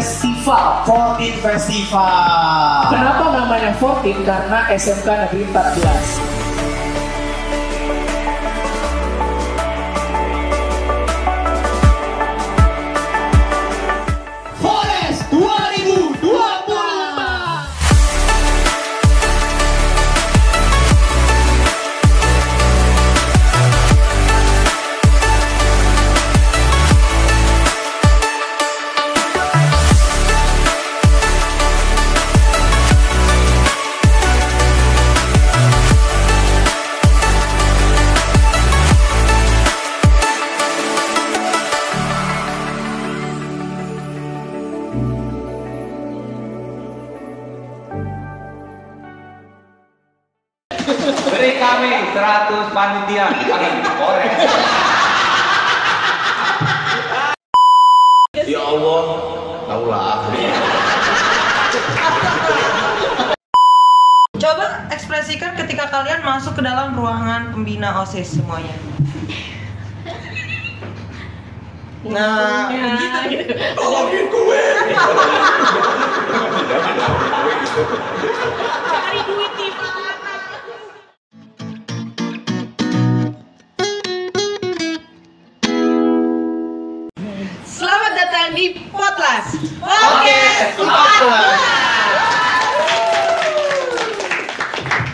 Festival. 14 Festival. Kenapa namanya 14? Karena SMK Negeri 14. Forest 2024. Beri kami 100 panitia akan Forest. Ya Allah, taulah. Coba ekspresikan ketika kalian masuk ke dalam ruangan pembina OSIS semuanya. Nah, begitu. Tolongin gue. Cari duit di mana? Selamat datang di Potlas. Oke.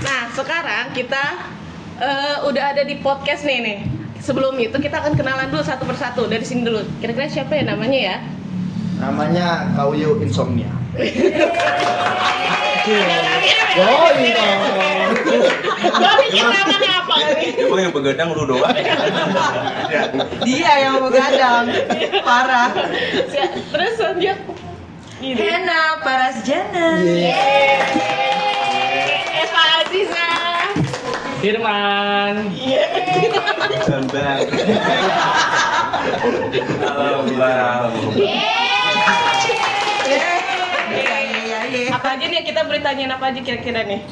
Nah, sekarang kita udah ada di podcast nih. Sebelum itu kita akan kenalan dulu satu persatu dari sini dulu. Kira-kira siapa ya namanya ya? Namanya Kauyu Insomnia. Gak pikir namanya apa kali? Emang yang begadang lu doang. Dia yang begadang. Parah. Terus dia gini. Hena Parasjana. Eva Aziza. Firman. Sambang. Halo, Bang. Apa aja nih kita beritanyain apa aja kira-kira nih?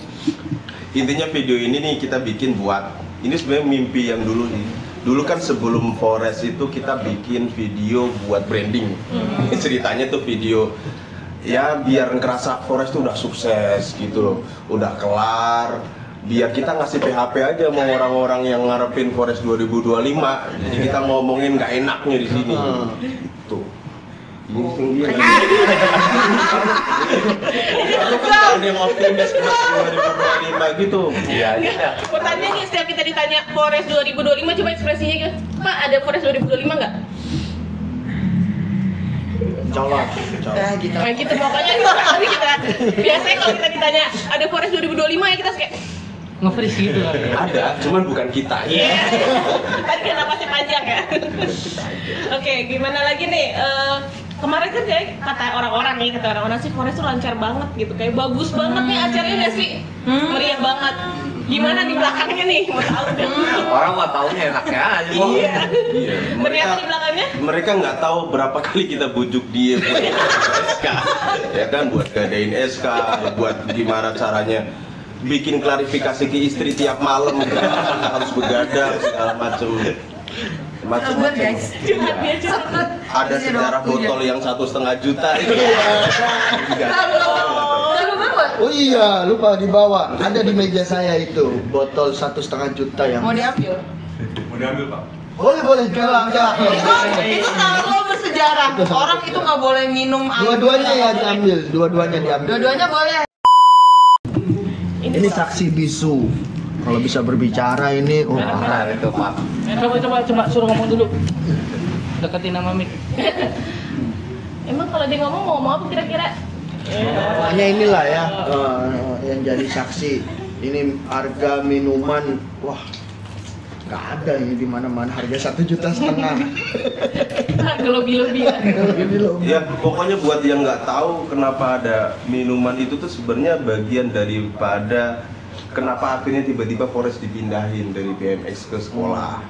Intinya video ini nih kita bikin buat, ini sebenarnya mimpi yang dulu nih. Dulu kan sebelum Forest itu kita bikin video buat branding. Ceritanya tuh video ya biar ngerasa Forest tuh udah sukses gitu loh, udah kelar. Biar kita ngasih PHP aja sama orang-orang yang ngarepin Forest 2025. Jadi kita ngomongin nggak enaknya di sini. Tuh. Ini tinggi. Lu kan yang optimis Forest 2025 gitu. Iya. Pertanyaan nih, setiap kita ditanya Forest 2025, coba ekspresinya gitu. Pak, ada Forest 2025 nggak? Colok. Gitu. Nah gitu pokoknya tapi kita biasanya kalau kita ditanya ada Forest 2025 ya kita kayak Nge-freeze gitu kan. Ada, cuman bukan kita. tadi kan napasnya panjang ya. Oke, gimana lagi nih? Kemarin kan kayak kata orang-orang sih Forest tuh lancar banget gitu, kayak bagus banget nih acaranya nggak sih? Meriah banget. Gimana di belakangnya nih? Mau tahu dong. Orang mah taunya enaknya aja. Iya. Iya, Ternyata di belakangnya mereka nggak tahu berapa kali kita bujuk dia buat SK, ya kan, buat ngadain SK, buat gimana caranya bikin klarifikasi ke istri tiap malam, harus begadang segala macam. Sabar, guys. Ada sejarah botol yang 1,5 juta. Oh iya, lupa dibawa. Ada di meja saya itu botol 1,5 juta yang. Mau diambil? Boleh jalan. Itu kalau bersejarah. Orang itu nggak boleh minum air. Dua-duanya ya diambil, dua-duanya. Dua-duanya boleh. Ini saksi bisu. Kalau bisa berbicara ini, oh parah. Itu Pak. Coba suruh ngomong dulu. Deketin nama mic. emang kalau dia ngomong mau ngomong apa kira-kira? Hanya inilah ya yang jadi saksi. Ini harga minuman, wah nggak ada ini di mana-mana, harga 1,5 juta. Lebih-lebih. Ya pokoknya buat yang nggak tahu kenapa ada minuman itu tuh sebenarnya bagian daripada kenapa akhirnya tiba-tiba Forest dipindahin dari BMX ke sekolah.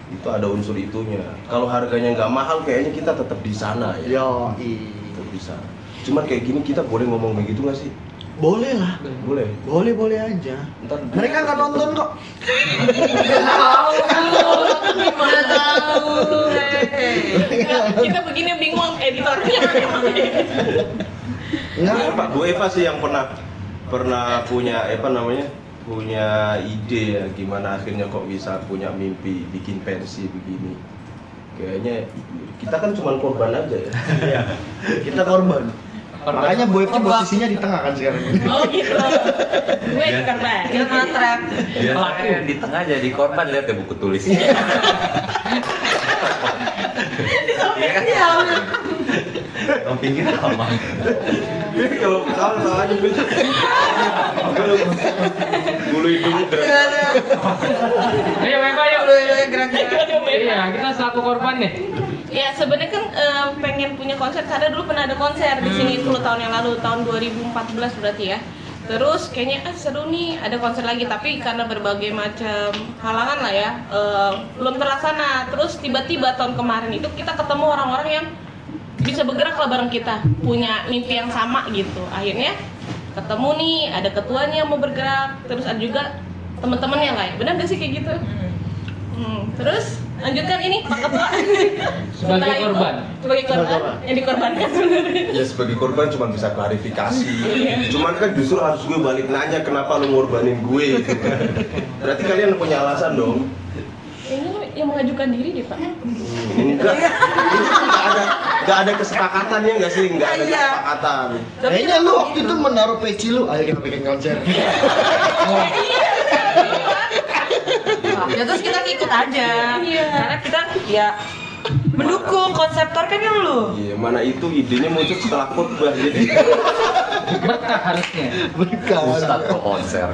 Itu ada unsur itunya. Kalau harganya nggak mahal kayaknya kita tetap di sana ya. Yo, Tetap di sana. Cuman kayak gini kita boleh ngomong begitu nggak sih? Boleh lah. Boleh. Boleh aja. Mereka nggak nonton kok. Gimana tahu? Kita begini bingung editornya. Enggak. Pak Bu Eva sih yang pernah punya punya ide ya gimana akhirnya kok bisa punya mimpi bikin pensi begini. Kayaknya kita kan cuma korban aja ya. Iya. Kita korban. Makanya Bu Eva posisinya di tengah kan sekarang. Oh gitu. Gue korban. Dia kena trap. Biasanya yang di tengah jadi korban, lihat ya buku tulisnya. Yang pinggir aman. Kalau salah aja bisa. Bulu hidung gerak. Ayo, ayo. Gerak-gerak. Iya, kita selaku korban nih. Ya sebenarnya kan pengen punya konser karena dulu pernah ada konser di sini 10 tahun yang lalu, tahun 2014 berarti ya. Terus kayaknya seru nih ada konser lagi, tapi karena berbagai macam halangan lah ya belum terlaksana. Terus tiba-tiba tahun kemarin itu kita ketemu orang-orang yang bisa bergerak lah bareng kita, punya mimpi yang sama gitu. Akhirnya ketemu nih, ada ketuanya yang mau bergerak, terus ada juga teman-temannya lah ya. Benar gak sih kayak gitu? Terus lanjutkan ini Pak Ketua. Sebagai korban. Sebagai korban yang dikorbankan sebenarnya. Ya sebagai korban cuma bisa klarifikasi. Cuman kan justru harus gue balik nanya kenapa lu ngorbanin gue gitu kan. Berarti kalian punya alasan dong. Ini yang mengajukan diri deh Pak. Enggak. Itu enggak ada kesepakatannya enggak sih? Enggak ada kesepakatan. Kayaknya lu waktu itu menaruh peci lu, ayo kita bikin konser. Ya terus kita ikut aja. Karena kita ya mendukung konseptor kan yang lu. Iya, mana itu idenya muncul setelah khotbah jadi. Berkah harusnya. Berkah. Ustadz ke konser.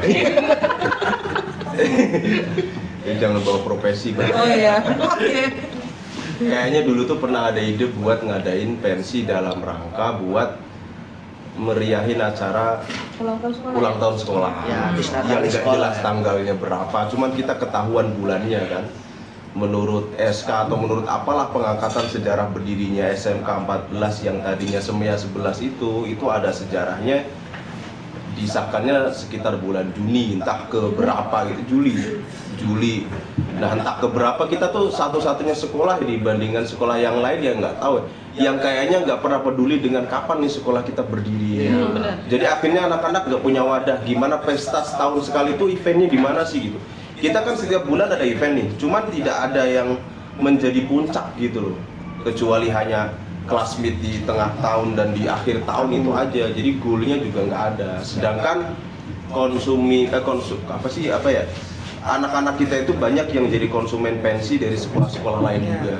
Ya, jangan bawa profesi Bang. Oh iya. Oke. Kayaknya dulu tuh pernah ada ide buat ngadain pensi dalam rangka buat meriahin acara ulang tahun sekolah. Ya, habis Natal yang di nggak sekolah. jelas tanggalnya berapa, cuman kita ketahuan bulannya kan. Menurut SK atau menurut apalah pengangkatan sejarah berdirinya SMK 14 yang tadinya SEMIA 11 itu ada sejarahnya. Disahkannya sekitar bulan Juni, entah ke berapa gitu, Juli. Nah entah ke berapa, kita tuh satu-satunya sekolah dibandingkan sekolah yang lain yang nggak tahu, yang kayaknya nggak pernah peduli dengan kapan nih sekolah kita berdiri. Jadi akhirnya anak-anak nggak punya wadah, gimana pesta setahun sekali tuh eventnya di mana sih gitu. Kita kan setiap bulan ada event nih, cuman tidak ada yang menjadi puncak gitu loh, kecuali hanya kelas meet di tengah tahun dan di akhir tahun itu aja. Jadi goalnya juga nggak ada. Sedangkan anak-anak kita itu banyak yang jadi konsumen pensi dari sekolah-sekolah lain juga.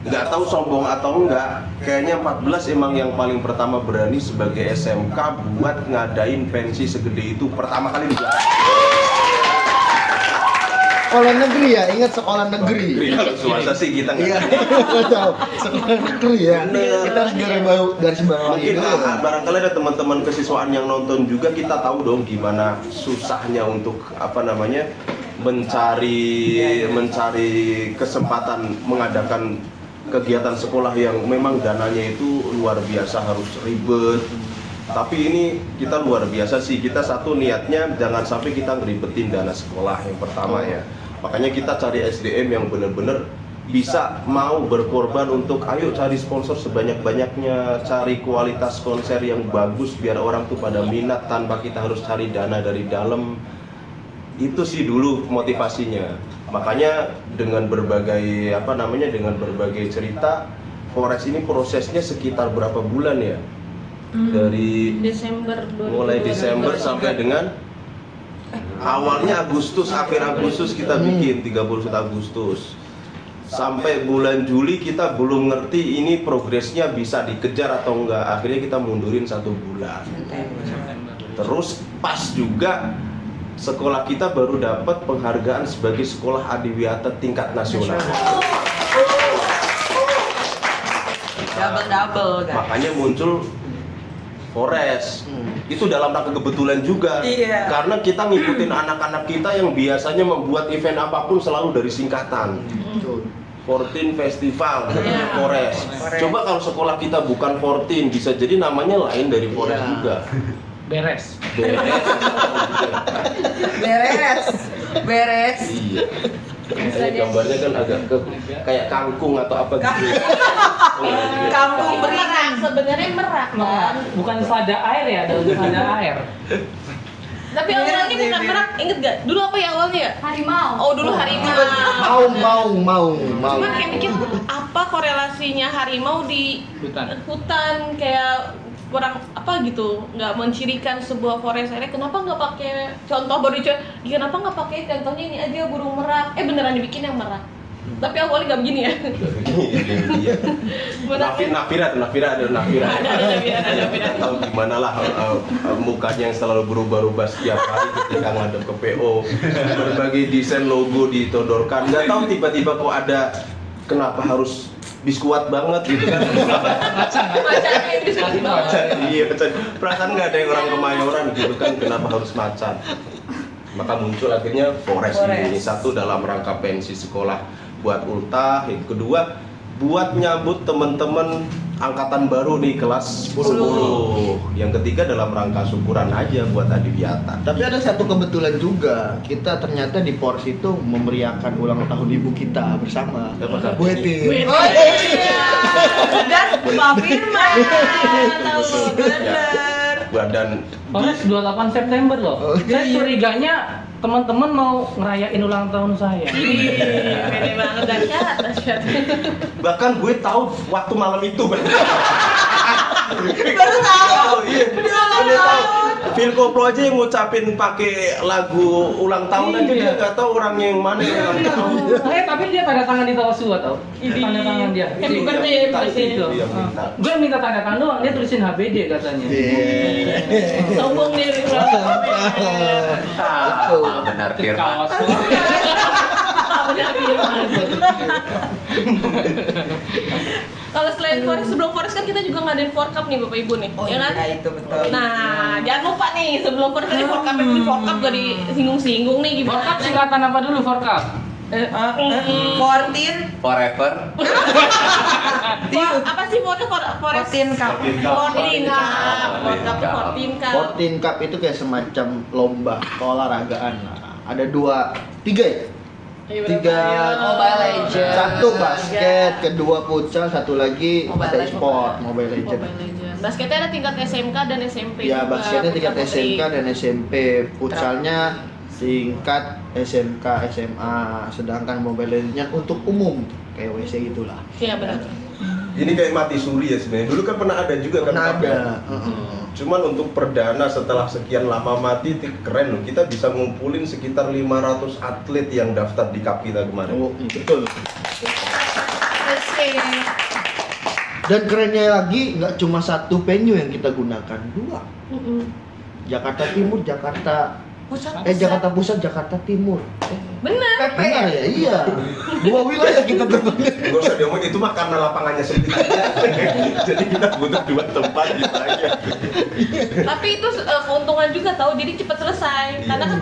Nggak tahu sombong atau enggak, kayaknya 14 emang yang paling pertama berani sebagai SMK buat ngadain pensi segede itu pertama kali di Jakarta. Sekolah negeri ya, ingat sekolah negeri. Kalau swasta sih kita nggak. Iya, nggak tahu. Sekolah negeri ya. Kita harus garis bawahi Mungkin dulu. barangkali ada teman-teman kesiswaan yang nonton juga, kita tahu dong gimana susahnya untuk mencari kesempatan mengadakan kegiatan sekolah yang memang dananya itu luar biasa, harus ribet. Tapi ini kita luar biasa sih, kita satu niatnya jangan sampai kita ngeribetin dana sekolah yang pertama ya. Makanya kita cari SDM yang benar-benar bisa mau berkorban untuk ayo cari sponsor sebanyak-banyaknya, cari kualitas konser yang bagus biar orang tuh pada minat tanpa kita harus cari dana dari dalam. Itu sih dulu motivasinya. Makanya dengan berbagai cerita, Forest ini prosesnya sekitar berapa bulan ya? Dari mulai Desember sampai dengan awalnya Agustus, akhir Agustus kita bikin 31 Agustus. Sampai bulan Juli kita belum ngerti ini progresnya bisa dikejar atau enggak. Akhirnya kita mundurin 1 bulan. Terus pas juga sekolah kita baru dapat penghargaan sebagai sekolah adiwiyata tingkat nasional. Double kan. Makanya muncul Forest. Itu dalam rangka kebetulan juga. Iya. Karena kita ngikutin anak-anak kita yang biasanya membuat event apapun selalu dari singkatan. 14 Festival, Forest. Coba kalau sekolah kita bukan 14, bisa jadi namanya lain dari Forest juga. Beres. Beres. Iya. Ini gambarnya kan agak kayak kangkung atau apa gitu. Kampung Merak, berikan. sebenarnya merak kan. Bukan selada air ya, daun selada air. Tapi awalnya bukan merak, inget gak? Dulu apa ya awalnya ya? Harimau. Oh dulu harimau. Mau. Cuman kayak mikir apa korelasinya harimau di hutan kayak kurang apa gitu, nggak mencirikan sebuah forest area. Kenapa nggak pakai contoh baru kenapa nggak pakai contohnya ini aja burung merak? Beneran dibikin yang merak. Tapi awalnya nggak begini ya. Iya. Nafira. Ada. Tahu gimana lah mukanya yang selalu berubah-ubah setiap hari ketika ngadep ke PO. Berbagai desain logo ditodorkan. Nggak tahu tiba-tiba kok ada kenapa harus biskuat banget gitu kan. Macan. Iya, macan. Perasaan nggak ada yang orang Kemayoran gitu kan, kenapa harus macan? Maka muncul akhirnya Forest ini. Satu dalam rangka pensi sekolah buat ultah, yang kedua buat nyambut teman-teman angkatan baru nih kelas 10. Yang ketiga dalam rangka syukuran aja buat Adiwiyata. Tapi ada satu kebetulan juga, kita ternyata di Pors itu memeriahkan ulang tahun ibu kita bersama. Bu Eti. Oh iya. Dan Mbak Firman. Tahu benar. Badan Forest 28 September loh. Saya curiganya teman-teman mau ngerayain ulang tahun saya. Pede banget, dahsyat. bahkan gue tahu waktu malam itu. Baru tahu. Iya. Dia tahu. Philco Pro aja yang ngucapin pakai lagu ulang tahun aja dia nggak tahu orangnya yang mana yang ulang tahun. Tapi dia tanda tangan di Tawasua tau? Tanda tangan dia. Happy birthday, happy birthday. Itu. Iya, minta. Gue minta tanda tangan doang, dia tulisin HBD katanya. Sombong nih. Benar Firman. Kaos. Kalau selain Forest, sebelum Forest kan kita juga ngadain Forcup nih Bapak Ibu nih, ya kan? Itu betul. Nah, jangan lupa nih sebelum Forest ada Forcup, ini Forcup gak disinggung-singgung nih gimana? Forcup singkatan apa dulu Forcup? 14 Forever. Apa sih Forest? 14 Cup. 14 Cup. 14 Cup itu kayak semacam lomba keolahragaan. Ada 3 ya? Tiga Mobile Legends. Satu basket, kedua futsal, satu lagi ada e-sport, Mobile Legends. Basketnya ada tingkat SMK dan SMP. Ya, juga, basketnya tingkat putra putri. SMK dan SMP, futsalnya tingkat SMK, SMA, sedangkan Mobile Legends untuk umum kayak WC gitulah. Iya benar. Ini kayak mati suri ya sebenarnya. Dulu kan pernah ada juga kan. Pernah Kak, ada. ya? Cuman untuk perdana setelah sekian lama mati keren loh. Kita bisa ngumpulin sekitar 500 atlet yang daftar di Cup kita kemarin. Oh, betul. Dan kerennya lagi nggak cuma satu venue yang kita gunakan, 2. Jakarta Timur, Jakarta Pusat, Jakarta Timur. Benar. Benar ya? Iya. 2 wilayah kita terbangin. Gak usah diomongin, itu mah karena lapangannya sempit aja. Jadi kita butuh 2 tempat gitu aja. Tapi itu keuntungan juga tahu, jadi cepat selesai. Karena kan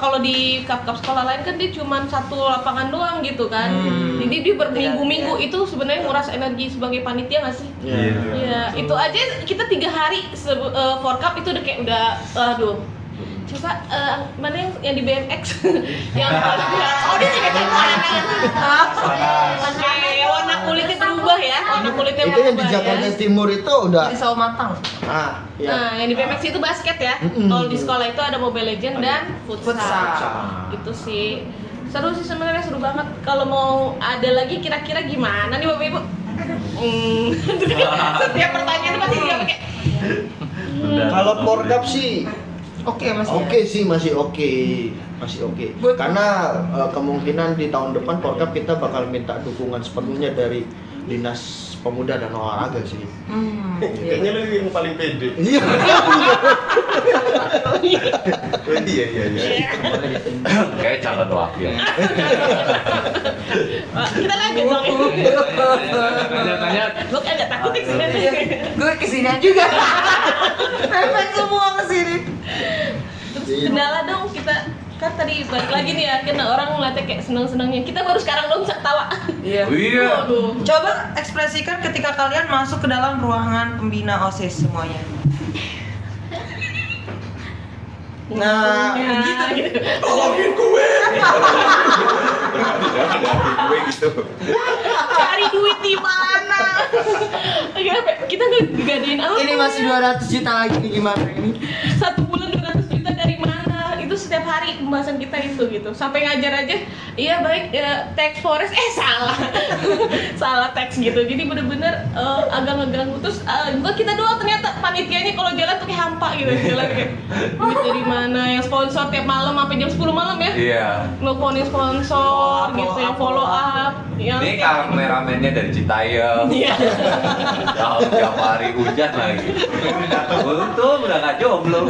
kalau di cup sekolah lain kan dia cuma 1 lapangan doang gitu kan. Jadi dia berminggu-minggu itu sebenarnya nguras energi sebagai panitia nggak sih? Iya. Itu aja kita 3 hari for cup itu udah kayak aduh. Coba mana yang di BMX yang dia pakai warna kulitnya berubah ya, warna kulitnya Itu yang di Jakarta Timur itu udah Pisau matang. ya. Nah, yang di BMX itu basket ya. Kalau di sekolah itu ada Mobile Legends dan futsal. Gitu sih. Seru sih sebenarnya, seru banget. Kalau mau ada lagi kira-kira gimana nih Bapak Ibu? Setiap pertanyaan pasti dia pakai. Kalau Porkap sih masih oke. Karena kemungkinan di tahun depan Porkap kita bakal minta dukungan sepenuhnya dari Dinas Pemuda dan Olahraga sih. Kayaknya lu yang paling pede. Iya. Iya. Kayak calon wakil. Kita lanjut dong. Tanya. Gue agak takut nih kesini. Gue kesini juga. Mepet semua kesini. Terus kendala dong kita kan tadi balik lagi nih ya, kan orang ngeliatnya kayak seneng-senengnya. Kita baru sekarang dong bisa tawa. Iya. Waduh. Coba ekspresikan ketika kalian masuk ke dalam ruangan pembina OSIS semuanya. Nah, Ya, gitu. Tolongin gue. Gue gitu. Cari duit di mana? Kita ngegadein apa? Ini masih 200 juta lagi nih, gimana ini? 1 bulan 200 juta dari mana? Itu setiap hari pembahasan kita itu gitu. Sampai ngajar aja, iya baik teks forest, salah. Salah teks gitu. Jadi bener-bener agak ngeganggu. Terus bukan kita doang, ternyata panitianya kalau jalan tuh kayak hampa gitu. Jalan kayak duit dari mana, yang sponsor tiap malam sampai jam 10 malam ya. Iya. Nelfonin sponsor gitu, yang follow up. Yang Ini kameramennya dari Citayam. Iya. Tiap hari hujan lagi. Untung udah nggak jomblo.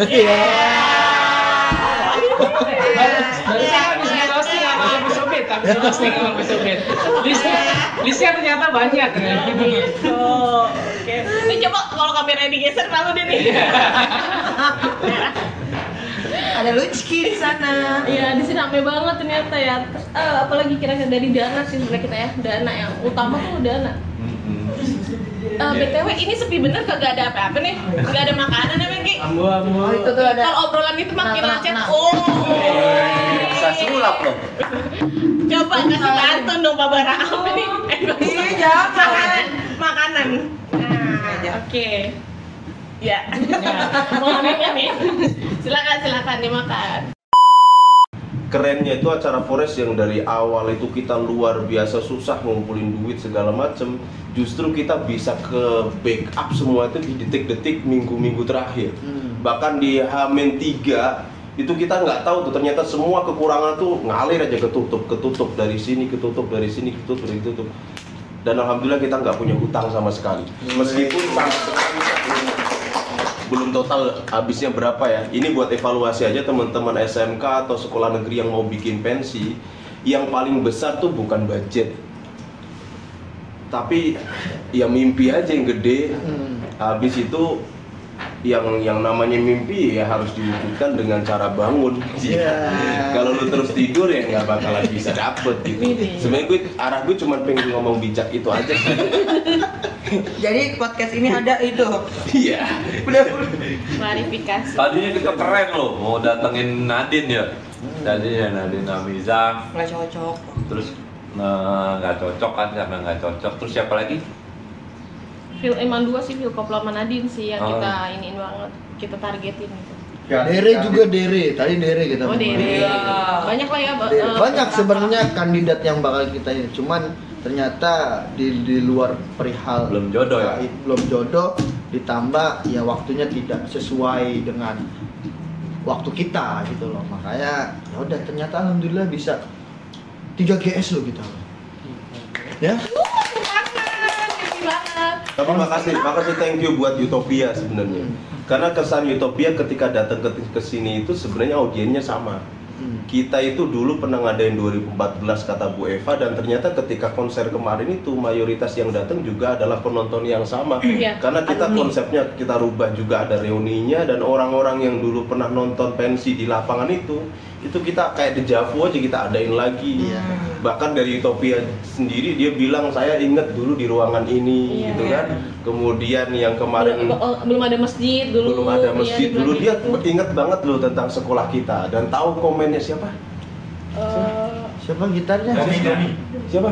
Barusan habis ngerosting sama Sobet, habis ngerosting sama Sobet. Listnya ternyata banyak. Gitu. Oke. Ini coba kalau kameranya digeser lalu deh nih. Ada Lucky di sana. Iya, di sini rame banget ternyata ya. Terus, apalagi kira-kira dari dana sih sebenarnya kita ya. Dana yang utama tuh dana. BTW ini sepi bener, kagak ada apa-apa nih. Kagak ada makanan ya, Mengki. Oh, itu tuh ada. Kalau obrolan itu makin Nah, macet. nah. Oh. Bisa sulap loh. Coba kasih pantun dong Pak Bara. Apa nih? Iya, jangan. Makanan. Nah, oke. Ya. Mau ngapain kan nih? Silakan dimakan. Kerennya itu acara Forest yang dari awal itu kita luar biasa susah ngumpulin duit segala macem, justru kita bisa ke backup semua itu di detik-detik minggu-minggu terakhir. Bahkan di H-3 itu kita nggak tahu tuh, ternyata semua kekurangan tuh ngalir aja, ketutup dari sini, ketutup dan alhamdulillah kita nggak punya hutang sama sekali, meskipun sama sekali belum total habisnya berapa ya. Ini buat evaluasi aja teman-teman SMK atau sekolah negeri yang mau bikin pensi. Yang paling besar tuh bukan budget, tapi ya mimpi aja yang gede. Habis itu yang namanya mimpi ya harus diwujudkan dengan cara bangun. Kalau lu terus tidur ya nggak bakalan bisa dapet gitu. Sebenarnya arah gue cuma pengen ngomong bijak itu aja sih. Jadi podcast ini ada itu. Iya. Klarifikasi. Tadinya kita keren loh, mau datengin Nadine ya. Tadinya Nadine Amiza. Nggak cocok. Terus nggak cocok kan, karena nggak cocok. Terus siapa lagi? Phil Eman 2 sih, Phil Koplo sama Nadine sih yang kita iniin banget, kita targetin gitu. Dere juga Dere, tadi Dere kita. Oh Dere, banyak lah ya. Banyak sebenarnya kandidat yang bakal kita ini, cuman ternyata di luar perihal Belum jodoh ya? Belum jodoh, ditambah ya waktunya tidak sesuai dengan waktu kita gitu loh. Makanya ya udah, ternyata alhamdulillah bisa 3 GS loh kita. Ya. Tapi makasih thank you buat Utopia sebenarnya. Karena kesan Utopia ketika datang ke sini itu sebenarnya audiennya sama. Kita itu dulu pernah ngadain 2014 kata Bu Eva, dan ternyata ketika konser kemarin itu mayoritas yang datang juga adalah penonton yang sama. Karena kita konsepnya kita rubah juga, ada reuninya, dan orang-orang yang dulu pernah nonton pensi di lapangan itu kita kayak dejavu aja kita adain lagi. Bahkan dari Utopia sendiri dia bilang saya inget dulu di ruangan ini gitu kan. Kemudian yang kemarin belum ada masjid dulu. Dia inget banget loh tentang sekolah kita dan tahu komennya siapa? Siapa gitarnya? Siapa?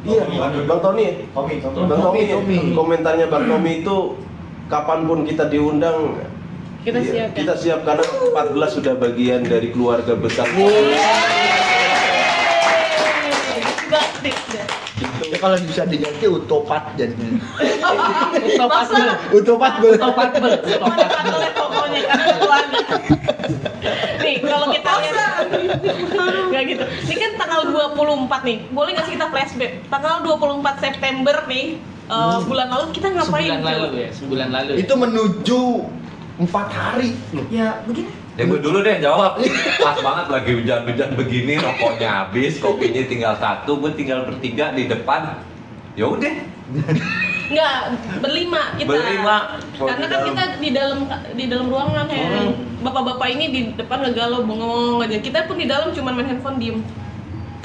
Iya, Bang Tony. Bang Tommy. Komentarnya Bang Tommy itu kapanpun kita diundang kita siap karena 14 sudah bagian dari keluarga besar. Ya kalau bisa diganti Utopat jadinya. Utopat Utopat. pokoknya karena keluarga. Nih kalau kita lihat nggak gitu. Ini kan tanggal 24 nih. Boleh nggak sih kita flashback? Tanggal 24 September nih, bulan lalu kita ngapain? Sebulan lalu. Itu menuju 4 hari loh. Ya begini. Ya gue dulu deh jawab. Pas banget lagi hujan-hujan begini, rokoknya habis, kopinya tinggal 1, gue tinggal bertiga di depan. Ya udah. Nggak, berlima kita. Karena kan kita di dalam ruangan ya. Bapak-bapak ini di depan ngegalau bengong aja. Kita pun di dalam cuma main handphone diem.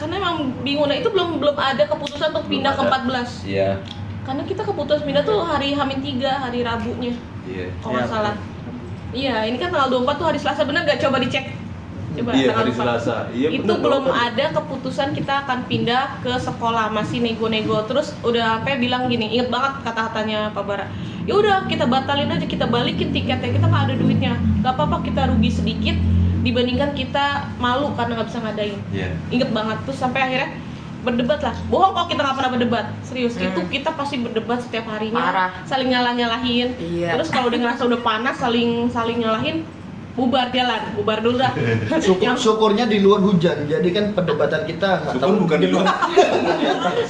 Karena emang bingung, nah itu belum ada keputusan untuk pindah ke 14. Iya. Karena kita keputusan pindah tuh hari H-3, hari Rabunya. Iya. Kalau nggak salah. Iya, ini kan tanggal 24 tuh hari Selasa, bener nggak? Coba dicek. Coba Iya, tanggal hari 24. Selasa. Iya, Itu bener belum dong. ada keputusan kita akan pindah ke sekolah, masih nego-nego. Terus udah sampai bilang gini, inget banget kata-katanya Pak Bara. Ya udah kita batalin aja, kita balikin tiketnya, kita nggak ada duitnya. Gak apa-apa kita rugi sedikit dibandingkan kita malu karena nggak bisa ngadain. Iya. Inget banget. Terus sampai akhirnya berdebat lah, bohong kok kita nggak pernah berdebat, serius. Itu kita pasti berdebat setiap harinya. Parah. Saling nyalahin. Iya. Terus kalau udah ngerasa udah panas, saling nyalahin, bubar jalan, bubar dulu dah. Syukurnya di luar hujan, jadi kan perdebatan kita nggak tahu. Bukan di luar.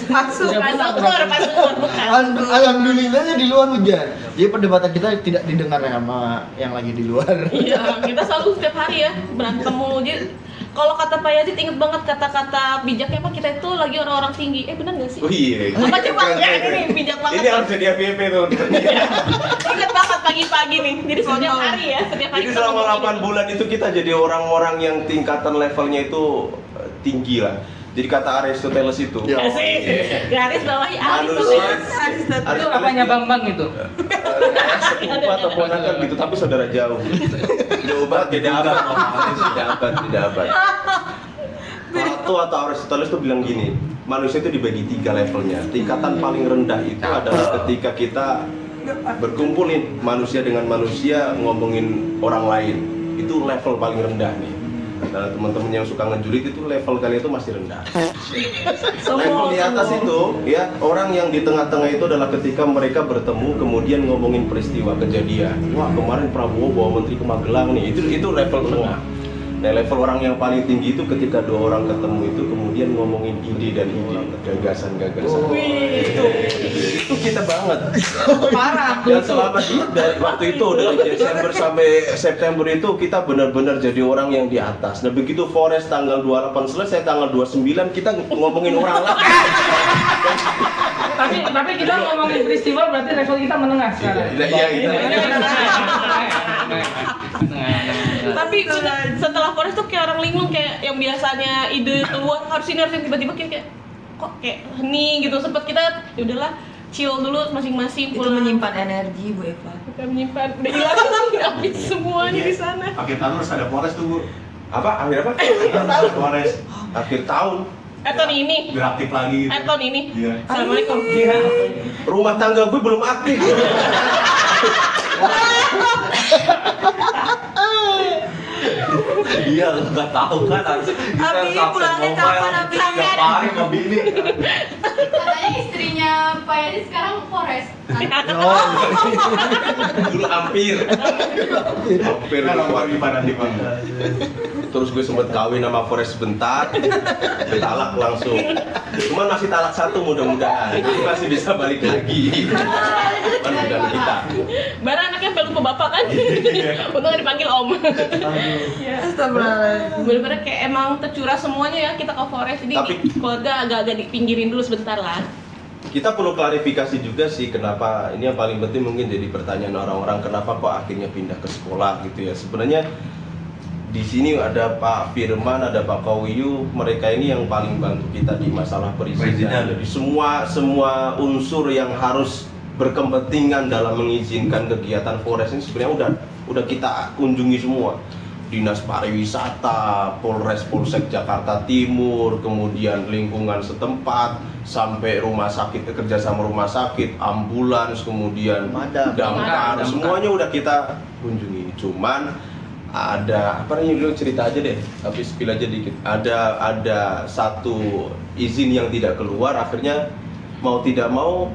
Masuk. Pas bukan. Alhamdulillahnya di luar hujan, jadi perdebatan kita tidak didengar sama yang lagi di luar. Iya, kita selalu setiap hari ya berantem mulu. Jadi kalau kata Pak Yazid, inget banget kata-kata bijaknya apa, kita itu lagi orang-orang tinggi. Bener nggak sih? Oh iya. Apa coba ya, ini bijak banget. Ini harus jadi FYP tuh. Inget banget pagi-pagi nih. Jadi setiap hari ya, setiap hari. Jadi kita selama ngomong 8 bulan itu kita jadi orang-orang yang tingkatan levelnya itu tinggi lah. Jadi kata Aristoteles itu. Ya. gini. Asik. Garis bawahi Manusia. Itu apanya Bambang itu? Sepupu atau ponakan gitu, tapi saudara jauh. Jauh banget, beda abad. Beda abad. Plato atau Aristoteles tuh bilang gini, manusia itu dibagi 3 levelnya. Tingkatan paling rendah itu adalah ketika kita berkumpul nih, manusia dengan manusia ngomongin orang lain. Itu level paling rendah nih. Nah, teman-teman yang suka ngejulit itu level kalian itu masih rendah. Level di atas itu ya, orang yang di tengah-tengah itu adalah ketika mereka bertemu kemudian ngomongin peristiwa kejadian. Wah, kemarin Prabowo bawa menteri ke Magelang nih. Itu level tengah. Nah, level orang yang paling tinggi itu ketika 2 orang ketemu itu kemudian ngomongin ide dan ide, gagasan-gagasan. Itu kita banget. Parah. Dan selama dari waktu itu dari Desember sampai September itu kita benar-benar jadi orang yang di atas. Nah, begitu Forest tanggal 28 selesai, tanggal 29 kita ngomongin orang lain. Tapi kita ngomongin peristiwa berarti level kita menengah sekarang. Iya, iya. Tapi setelah Forest tuh kayak orang linglung, kayak yang biasanya ide keluar harus ini harus ini, tiba-tiba kayak kok kayak hening gitu. Sempet kita ya udahlah chill dulu masing-masing. Itu menyimpan energi Bu Eva. Kita menyimpan, udah hilang habis semuanya di sana. Akhir tahun harus ada Forest tuh, Bu. Apa? Akhir apa? Forest. Akhir tahun. Tahun ini. Biar aktif lagi. Tahun ini. Iya. Assalamualaikum. Rumah tangga gue belum aktif. Iya, nggak tahu kan harus kita Abi, subscribe pulangnya mobile kapan, Abi? tiap hari sama bini. Katanya istrinya Pak Yadi sekarang Forest. Dulu hampir Kalau mau gimana di mana? terus gue sempet kawin sama Forest sebentar, talak langsung. Cuman masih talak 1 mudah-mudahan, jadi masih bisa balik lagi. Cuman bukan kita. Bara anaknya sampai lupa bapak kan? Untung dipanggil om. Ya. Astagfirullahaladzim. Bener-bener kayak emang tercurah semuanya ya kita ke Forest. Jadi Tapi- keluarga agak-agak dipinggirin dulu sebentar lah. Kita perlu klarifikasi juga sih kenapa, ini yang paling penting mungkin jadi pertanyaan orang-orang, kenapa kok akhirnya pindah ke sekolah gitu ya. Sebenarnya di sini ada Pak Firman, ada Pak Kawiyu, mereka ini yang paling bantu kita di masalah perizinan. Jadi semua unsur yang harus berkepentingan dalam mengizinkan kegiatan Forest ini sebenarnya udah kita kunjungi semua. Dinas Pariwisata, Polres Polsek Jakarta Timur, kemudian lingkungan setempat, sampai rumah sakit, kerja sama rumah sakit, ambulans, kemudian damkar, semuanya udah kita kunjungi. Cuman ada apa nih, dulu cerita aja deh, tapi spill aja dikit. Ada satu izin yang tidak keluar, akhirnya mau tidak mau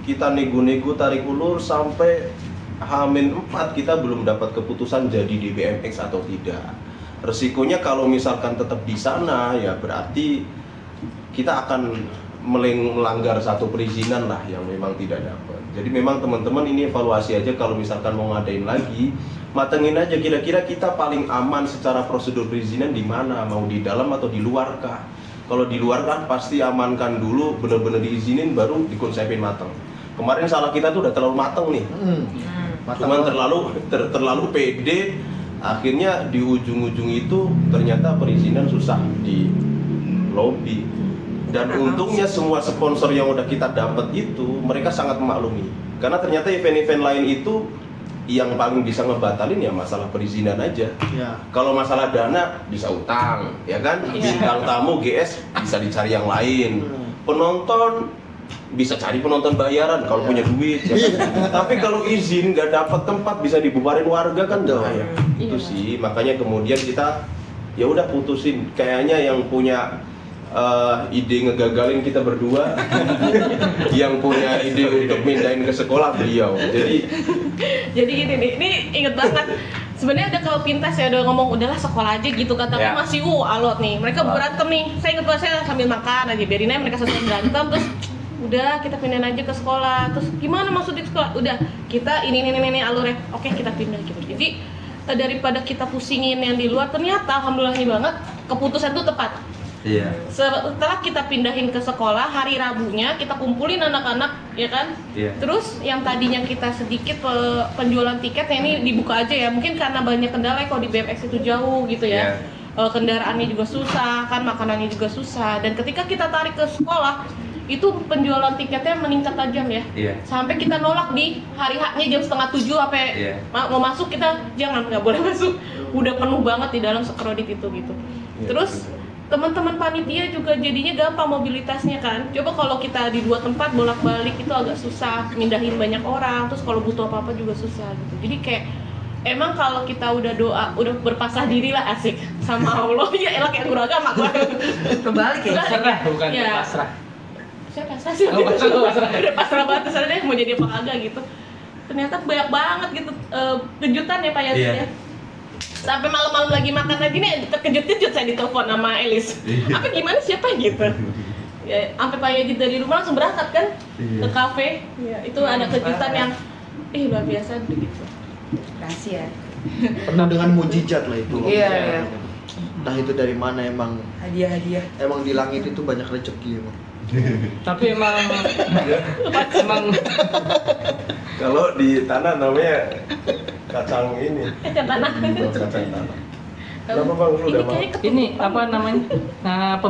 kita nego-nego tarik ulur sampai H-4 kita belum dapat keputusan jadi di BMX atau tidak. Resikonya kalau misalkan tetap di sana ya berarti kita akan melanggar satu perizinan lah yang memang tidak dapat. Jadi memang teman-teman ini evaluasi aja, kalau misalkan mau ngadain lagi, matengin aja kira-kira kita paling aman secara prosedur perizinan di mana, mau di dalam atau di luar kah? Kalau di luar kan pasti amankan dulu, bener-bener diizinin baru dikonsepin mateng. Kemarin salah kita tuh udah terlalu mateng nih. Cuman terlalu pede, akhirnya di ujung-ujung itu ternyata perizinan susah di lobby. Dan untungnya semua sponsor yang udah kita dapat itu mereka sangat memaklumi. Karena ternyata event-event lain itu yang paling bisa ngebatalin ya masalah perizinan aja. Ya. Kalau masalah dana bisa utang, ya kan? Bintang tamu GS bisa dicari yang lain. Penonton bisa cari penonton bayaran kalau punya duit, ya kan? Tapi kalau izin nggak dapat tempat bisa dibubarin warga kan bahaya. Itu sih makanya kemudian kita ya udah putusin. Kayaknya yang punya ide ngegagalin kita berdua, yang punya ide untuk mindahin ke sekolah beliau. Jadi gini nih, ini inget banget. Sebenarnya udah kalau pintas ya udah ngomong udahlah sekolah aja gitu kan, tapi masih alot nih. Mereka berantem nih. Saya inget banget saya sambil makan aja biarin aja mereka selesai berantem terus udah kita pindahin aja ke sekolah. Terus gimana maksud di sekolah? Udah kita ini alurnya. Oke, kita pindah gitu. Jadi daripada kita pusingin yang di luar, ternyata alhamdulillah banget keputusan itu tepat. Iya. Setelah kita pindahin ke sekolah, hari Rabunya kita kumpulin anak-anak, ya kan? Iya. Terus yang tadinya kita sedikit penjualan tiket, ya ini dibuka aja ya. Mungkin karena banyak kendala kalau di BMX itu jauh gitu ya. Kendaraannya juga susah, kan makanannya juga susah. Dan ketika kita tarik ke sekolah, itu penjualan tiketnya meningkat tajam ya. Iya. Sampai kita nolak di hari H-nya jam 6:30 sampai mau masuk kita jangan, nggak boleh masuk. Udah penuh banget di dalam sekredit itu gitu. Terus teman-teman panitia juga jadinya gampang mobilitasnya kan. Coba kalau kita di 2 tempat bolak-balik itu agak susah, mindahin banyak orang, terus kalau butuh apa-apa juga susah gitu. Jadi kayak emang kalau kita udah doa, udah berpasrah diri lah asik sama Allah. Ya elah kayak guru agama gua. Kebalik ya? Pasrah bukan Ya. pasrah. Saya pasrah sih. Udah pasrah banget terus deh mau jadi apa kagak gitu. Ternyata banyak banget gitu kejutan ya Pak Yazid ya. Sampai malam-malam lagi makan lagi nih terkejut-kejut saya ditelepon sama Elis. Apa gimana siapa gitu. Ya, sampai Pak Yazid dari rumah langsung berangkat kan ke kafe. Ya, itu ada kejutan yang luar biasa begitu. Rahasia. Penuh dengan mujizat lah itu. Iya. Entah itu dari mana emang. Hadiah-hadiah. Emang di langit itu banyak rezeki emang. Tapi emang Kalau di tanah namanya kacang ini. Kacang tanah. Kacang tanah. Kenapa Bang lu udah mau? ini apa namanya? Nah,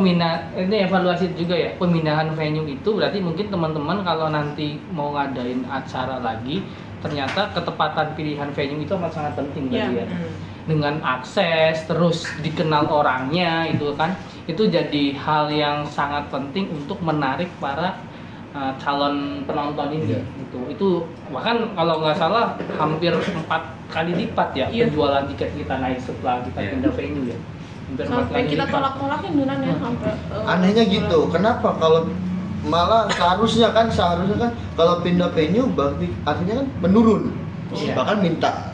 ini evaluasi juga ya. Pemindahan venue itu berarti mungkin teman-teman kalau nanti mau ngadain acara lagi, ternyata ketepatan pilihan venue itu amat sangat penting berarti ya. Dengan akses terus dikenal orangnya itu kan, itu jadi hal yang sangat penting untuk menarik para calon penonton ini itu bahkan kalau nggak salah hampir 4 kali lipat ya penjualan tiket kita naik setelah kita pindah venue ya. Hampir 4 Sampai kali kita lipat. tolak-tolakin beneran ya sampai Anehnya gitu. Kenapa kalau malah seharusnya kan kalau pindah venue berarti artinya kan menurun. Bahkan minta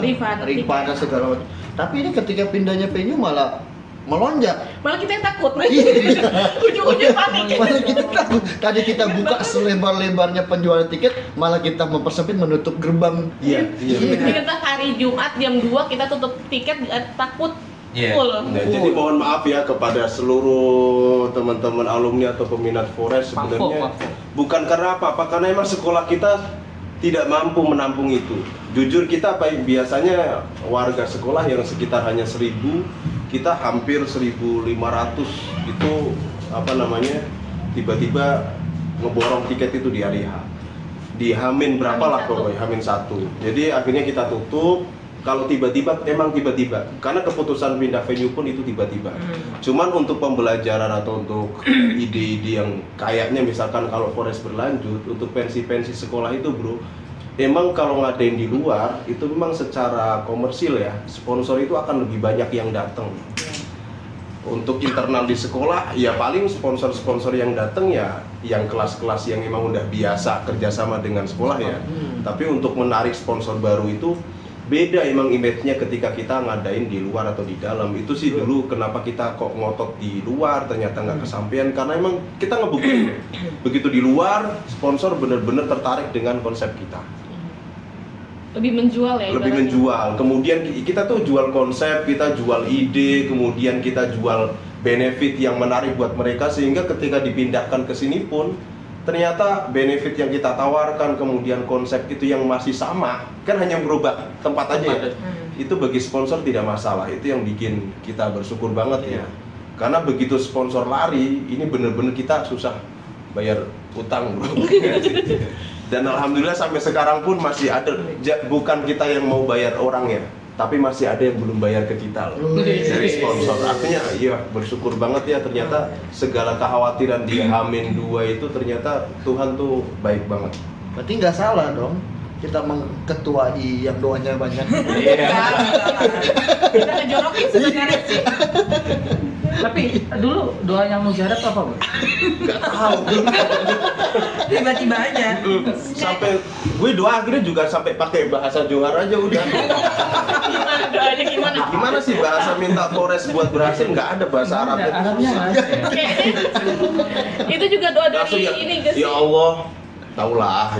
refund dan segala macam. Tapi ini ketika pindahnya venue malah melonjak. Malah kita yang takut. Iya. Ujung-ujung panik. Malah kita takut. Tadi kita buka selebar-lebarnya penjualan tiket, malah kita mempersempit menutup gerbang. Iya. Kita hari Jumat jam 2 kita tutup tiket takut full. Nah, jadi mohon maaf ya kepada seluruh teman-teman alumni atau peminat Forest sebenarnya bukan karena apa-apa, karena emang sekolah kita tidak mampu menampung itu. Jujur kita biasanya warga sekolah yang sekitar hanya 1.000, kita hampir 1.500 itu tiba-tiba ngeborong tiket itu di hari H. Di Hamin berapa lah pokoknya, Hamin 1. Jadi akhirnya kita tutup. Kalau tiba-tiba, emang tiba-tiba, karena keputusan pindah venue pun itu tiba-tiba. Cuman untuk pembelajaran atau untuk ide-ide yang kayaknya misalkan kalau Forest berlanjut, untuk pensi-pensi sekolah itu bro, emang kalau ngadain di luar, itu memang secara komersil ya, sponsor itu akan lebih banyak yang datang. Untuk internal di sekolah, ya paling sponsor-sponsor yang datang ya yang kelas-kelas yang memang udah biasa kerjasama dengan sekolah ya. Tapi untuk menarik sponsor baru itu, beda emang image-nya ketika kita ngadain di luar atau di dalam. Itu sih dulu kenapa kita kok ngotot di luar ternyata nggak kesampaian, karena emang kita ngebuktiin begitu di luar sponsor bener-bener tertarik dengan konsep kita, lebih menjual ya, lebih menjual. Kemudian kita tuh jual konsep, kita jual ide, kemudian kita jual benefit yang menarik buat mereka, sehingga ketika dipindahkan ke sini pun ternyata benefit yang kita tawarkan, kemudian konsep itu yang masih sama, kan hanya berubah tempat aja ya. Itu bagi sponsor tidak masalah, itu yang bikin kita bersyukur banget ya. Karena begitu sponsor lari, ini bener-bener kita susah bayar utang bro. Dan alhamdulillah sampai sekarang pun masih ada, bukan kita yang mau bayar orangnya, tapi masih ada yang belum bayar ke kita loh, dari sponsor. Artinya ya bersyukur banget ya, ternyata segala kekhawatiran di H-2 itu ternyata Tuhan tuh baik banget. Berarti nggak salah dong kita mengketuai yang doanya banyak. Kita ngejorokin sebenarnya sih. Tapi dulu doa yang mujarab apa, Bu? Gak tahu. Tiba-tiba aja. Sampai gue doa akhirnya juga sampai pakai bahasa Johar aja udah. Gimana doanya gimana? Gimana sih bahasa minta Forest buat berhasil, nggak ada bahasa Arabnya. Arabnya nggak ada ya? Oke, itu juga doa Langsung dari ya, ini gak sih? ya Allah, taulah.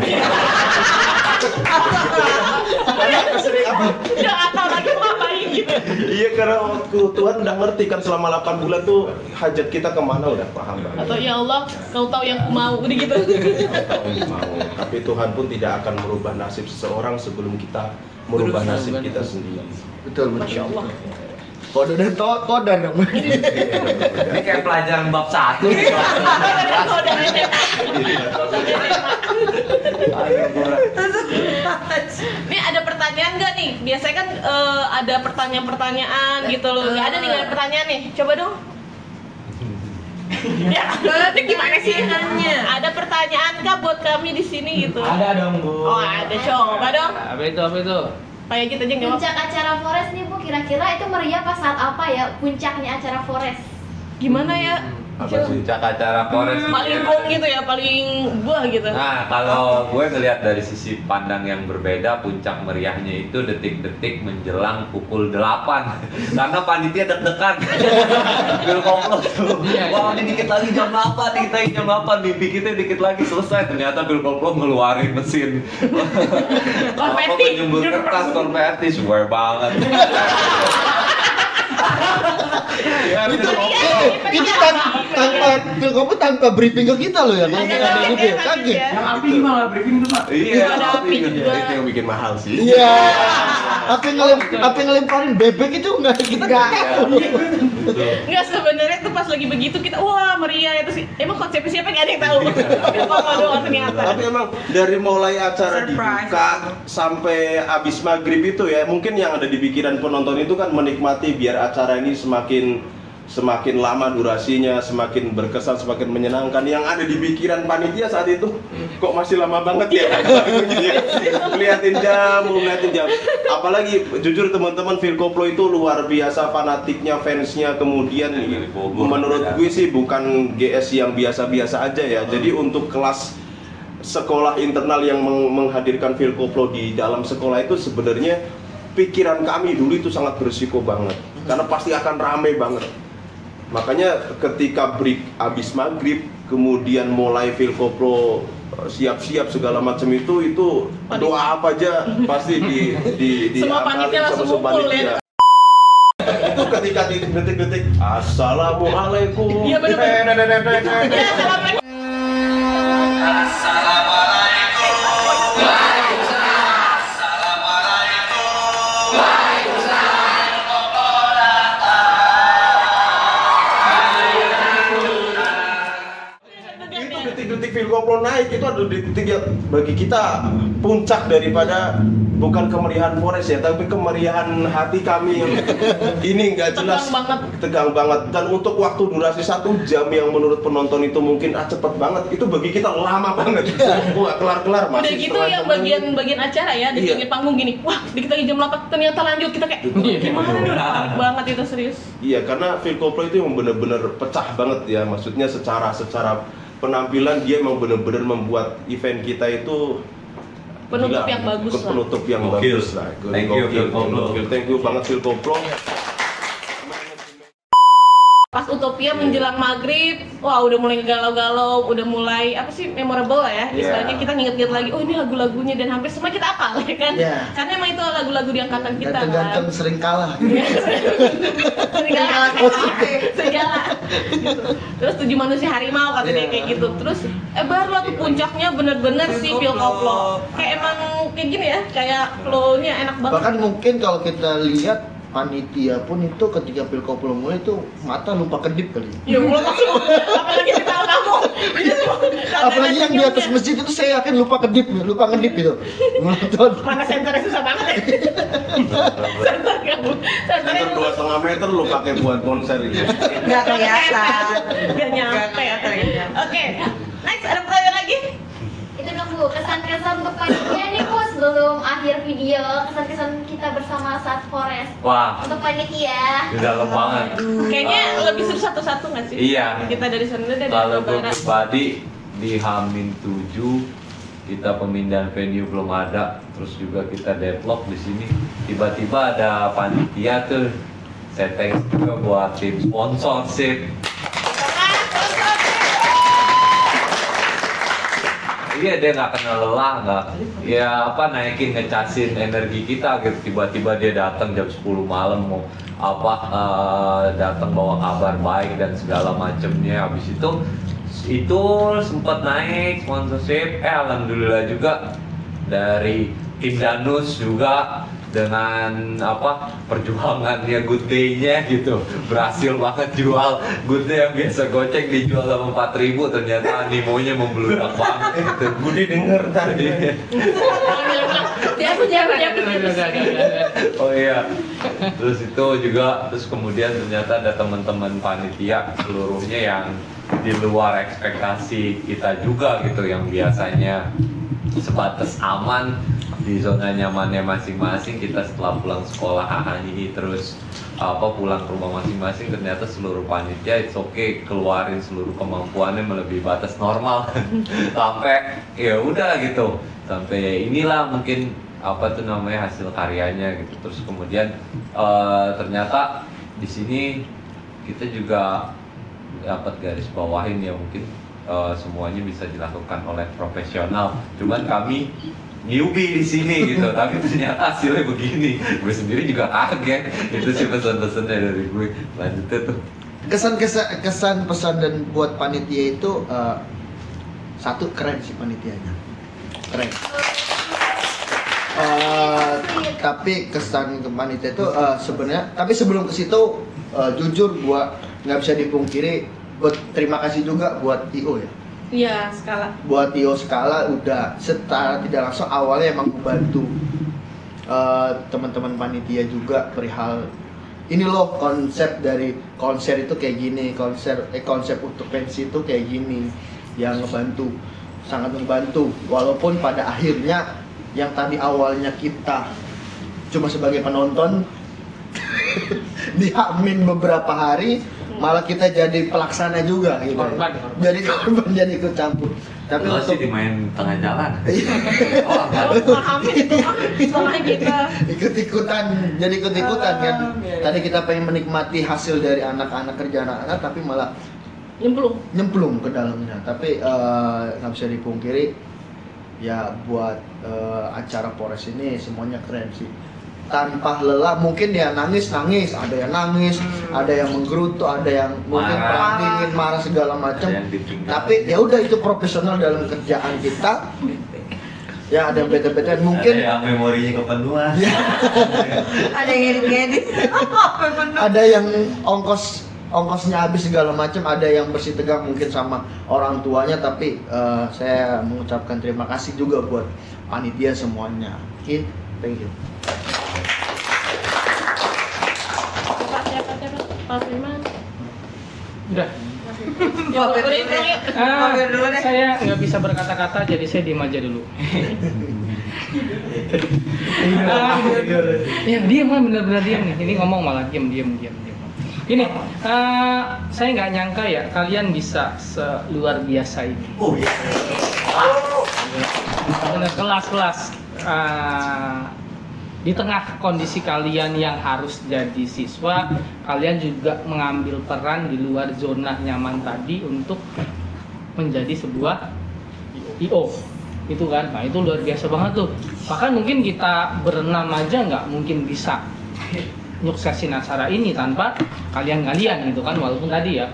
Sering apa? Udah nggak tahu lagi mau ngapain gitu. Iya, karena waktu Tuhan udah ngerti kan selama 8 bulan tuh hajat kita kemana udah paham banget. Atau ya Allah, kau tahu yang ku mau, udah gitu. Mau. Tapi Tuhan pun tidak akan merubah nasib seseorang sebelum kita merubah nasib kita sendiri. Betul, Masya Allah. Kode dan kodar dong. Ini kayak pelajaran bab 1 nih. Nih ada pertanyaan nggak nih? Biasanya kan ada pertanyaan-pertanyaan gitu loh. Nggak ada nih, nggak ada pertanyaan nih. Coba dong. Ya, ini gimana sih? Ada pertanyaan kah buat kami di sini gitu? Ada dong, Bu. Oh ada, coba dong. Apa itu? Apa itu? Kayak gitu aja jawab. Puncak acara Forest nih Bu, kira-kira itu meriah pas saat apa ya puncaknya acara Forest? Gimana ya? Apa sih acara Forest? Paling gong gitu ya, paling buah gitu. Nah, kalau gue ngelihat dari sisi pandang yang berbeda, puncak meriahnya itu detik-detik menjelang pukul 8. Karena panitia deg-degan. Bil koplo tuh. Wah, ini dikit lagi jam 8 nih, kita jam 8 mimpi kita dikit lagi selesai. Ternyata Bil koplo ngeluarin mesin. Konfeti. Apa nyembur kertas konfeti, swear banget. Ini tanpa briefing ke kita loh ya. Kaget. Yang api gimana briefing tuh, Pak? Iya, Ada api juga. Itu yang bikin mahal sih. Iya. Apa yang ngelemparin bebek itu enggak kita enggak. Enggak, sebenarnya tuh pas lagi begitu kita wah meriah itu sih. Emang konsepnya siapa nggak ada yang tahu. Apa doang ternyata. Tapi emang dari mulai acara Surprise. dibuka sampai habis maghrib itu ya, mungkin yang ada di pikiran penonton itu kan menikmati biar acara ini semakin lama durasinya, semakin berkesan, semakin menyenangkan. Yang ada di pikiran panitia saat itu, kok masih lama banget ya? Liatin jam. Apalagi jujur teman-teman, Phil Koplo itu luar biasa fanatiknya, fansnya. Kemudian menurut gue sih bukan GS yang biasa-biasa aja ya. Jadi untuk kelas sekolah internal yang menghadirkan Phil Koplo di dalam sekolah itu sebenarnya pikiran kami dulu itu sangat berisiko banget. Karena pasti akan rame banget. Makanya ketika break abis maghrib, kemudian mulai Phil Koplo siap-siap segala macam itu doa apa aja pasti di Semua panitia langsung ngumpul ya. Itu ketika di detik-detik assalamualaikum. Iya benar. Ya, assalamualaikum. Detik-detik Phil Koplo naik itu ada detik yang bagi kita puncak daripada bukan kemeriahan Forest ya, tapi kemeriahan hati kami yang ini nggak jelas, tegang banget. Dan untuk waktu durasi 1 jam yang menurut penonton itu mungkin cepet banget, itu bagi kita lama banget. Wah, kelar-kelar masih. Udah gitu yang bagian acara ya, di pinggir panggung gini. Wah, dikit lagi jam 8 ternyata lanjut, kita kayak gimana nih? Parah banget itu, serius. Iya, karena Phil Koplo itu yang bener-bener pecah banget ya, maksudnya secara penampilan dia emang bener-bener membuat event kita itu Penutup gila, yang bagus lah. Penutup yang Gokil. bagus lah. Thank you, Phil Koplo. Thank you banget Phil Koplo. Pas Utopia menjelang maghrib, wah udah mulai galau-galau, udah mulai apa sih memorable lah ya. Istilahnya kita nginget-nginget lagi, oh ini lagu-lagunya dan hampir semua kita apal ya kan. Karena emang itu lagu-lagu di angkatan kita kan. Tergantung sering kalah. Sering kalah. Gitu. Terus 7 manusia harimau kata dia kayak gitu. Terus baru tuh puncaknya bener-bener sih Phil Koplo. Kayak emang kayak gini ya, kayak flow-nya enak banget. Bahkan mungkin kalau kita lihat panitia pun itu ketika pil koplo mulai itu mata lupa kedip kali. Ya Allah, apalagi di tahun kamu. Apalagi yang di atas masjid itu saya yakin lupa ngedip gitu. Nonton. Mana senternya susah banget ya. Senter kamu. Senter 2,5 meter lo pakai buat konser ini. Nggak kelihatan. Nggak nyampe ya. Oke, next ada pertanyaan lagi? Itu dong Bu, kesan-kesan untuk panitia nih Bu sebelum akhir video, kesan-kesan kita bersama saat Forest. Wah, Untuk panitia. di dalam banget. Kayaknya lebih seru satu-satu nggak sih? Iya. Kita dari sana dari Kalau gue Barat. pribadi di H-7 kita pemindahan venue belum ada, terus juga kita deadlock di sini. Tiba-tiba ada panitia tuh, saya thanks juga buat tim sponsorship. Iya, dia nggak kenal lelah, nggak ya apa naikin ngecasin energi kita gitu. Tiba-tiba dia datang jam 10 malam mau datang bawa kabar baik dan segala macemnya. Habis itu sempat naik sponsorship, alhamdulillah juga dari tim Danus juga dengan perjuangannya Good Day-nya gitu berhasil banget jual Good Day yang biasa goceng dijual sama 4.000, ternyata animonya membludak banget gitu. Budi denger tadi. Oh iya, terus itu juga, terus kemudian ternyata ada teman-teman panitia seluruhnya yang di luar ekspektasi kita juga gitu, yang biasanya sebatas aman di zona nyamannya masing-masing. Kita setelah pulang sekolah HHI terus pulang ke rumah masing-masing, ternyata seluruh panitia it's okay keluarin seluruh kemampuannya melebihi batas normal sampai ya udah gitu, sampai inilah mungkin hasil karyanya gitu. Terus kemudian ternyata di sini kita juga dapat garis bawahin ya, mungkin semuanya bisa dilakukan oleh profesional, cuman kami newbie di sini gitu. Tapi ternyata hasilnya begini, gue sendiri juga kaget. Itu sih pesan-pesannya dari gue. Lanjutnya tuh Kesan pesan dan buat panitia itu satu, keren sih panitianya, keren. Tapi kesan ke panitia itu sebenarnya, tapi sebelum ke situ jujur gua nggak bisa dipungkiri, terima kasih juga buat IO ya. Iya, Skala. Buat IO Skala udah secara tidak langsung awalnya emang membantu teman-teman panitia juga perihal ini loh, konsep dari konser itu kayak gini, konsep untuk pensi itu kayak gini, yang ngebantu, sangat membantu. Walaupun pada akhirnya yang tadi awalnya kita cuma sebagai penonton dihamin beberapa hari, malah kita jadi pelaksana juga gitu. Korban. Jadi korban, jadi ikut campur. Tapi lo sih untuk dimain tengah jalan. Oh, pahami itu soalnya kita ikut-ikutan kan. Tadi kita pengen menikmati hasil dari anak-anak, kerja anak-anak, tapi malah nyemplung ke dalamnya. Tapi nggak bisa dipungkiri ya, buat acara Polres ini semuanya keren sih, tanpa lelah. Mungkin ya nangis, ada yang nangis, ada yang menggerutu, ada yang mungkin perang dingin, marah segala macam. Tapi ya udah, itu profesional dalam kerjaan kita. Ya ada yang bete-betean mungkin. Ada yang memorinya kepenuhan. Ada yang ngedit-ngedit. Ada yang ongkosnya habis segala macam, ada yang bersih tegang mungkin sama orang tuanya. Tapi saya mengucapkan terima kasih juga buat panitia semuanya. Oke, thank you. Pak Firman. Udah. Mampir dulu deh. Saya nggak bisa berkata-kata, jadi saya diem aja dulu. Ya diem lah, bener-bener diem nih. Ini ngomong malah diem. Gini, saya nggak nyangka ya kalian bisa seluar biasa ini. Oh iya. Bener, kelas-kelas. Di tengah kondisi kalian yang harus jadi siswa, kalian juga mengambil peran di luar zona nyaman tadi untuk menjadi sebuah IO, itu kan? Nah itu luar biasa banget tuh. Bahkan mungkin kita berenam aja nggak mungkin bisa nyuksesin acara ini tanpa kalian gitu kan, walaupun tadi ya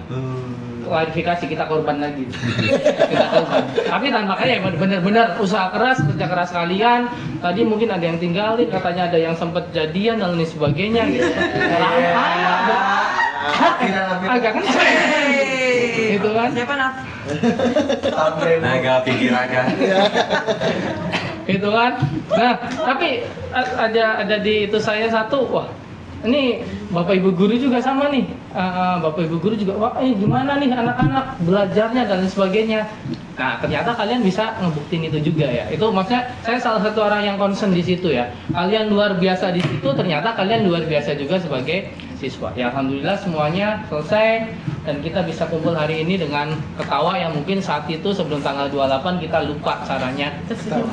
klarifikasi, kita korban lagi. Kita korban. Tapi makanya emang benar-benar usaha keras, kerja keras kalian. Tadi mungkin ada yang tinggalin, katanya ada yang sempat jadian dan lain sebagainya gitu. Agak kenceng. Gitu kan? Siapa Naf? Naga pikirannya. Gitu kan. Nah, tapi ada di itu saya satu, wah ini Bapak Ibu guru juga sama nih. Bapak Ibu guru juga, wah gimana nih anak-anak belajarnya dan lain sebagainya. Nah, ternyata kalian bisa ngebuktiin itu juga ya. Itu maksudnya saya salah satu orang yang concern di situ ya. Kalian luar biasa di situ, ternyata kalian luar biasa juga sebagai siswa. Ya alhamdulillah semuanya selesai dan kita bisa kumpul hari ini dengan ketawa yang mungkin saat itu sebelum tanggal 28 kita lupa caranya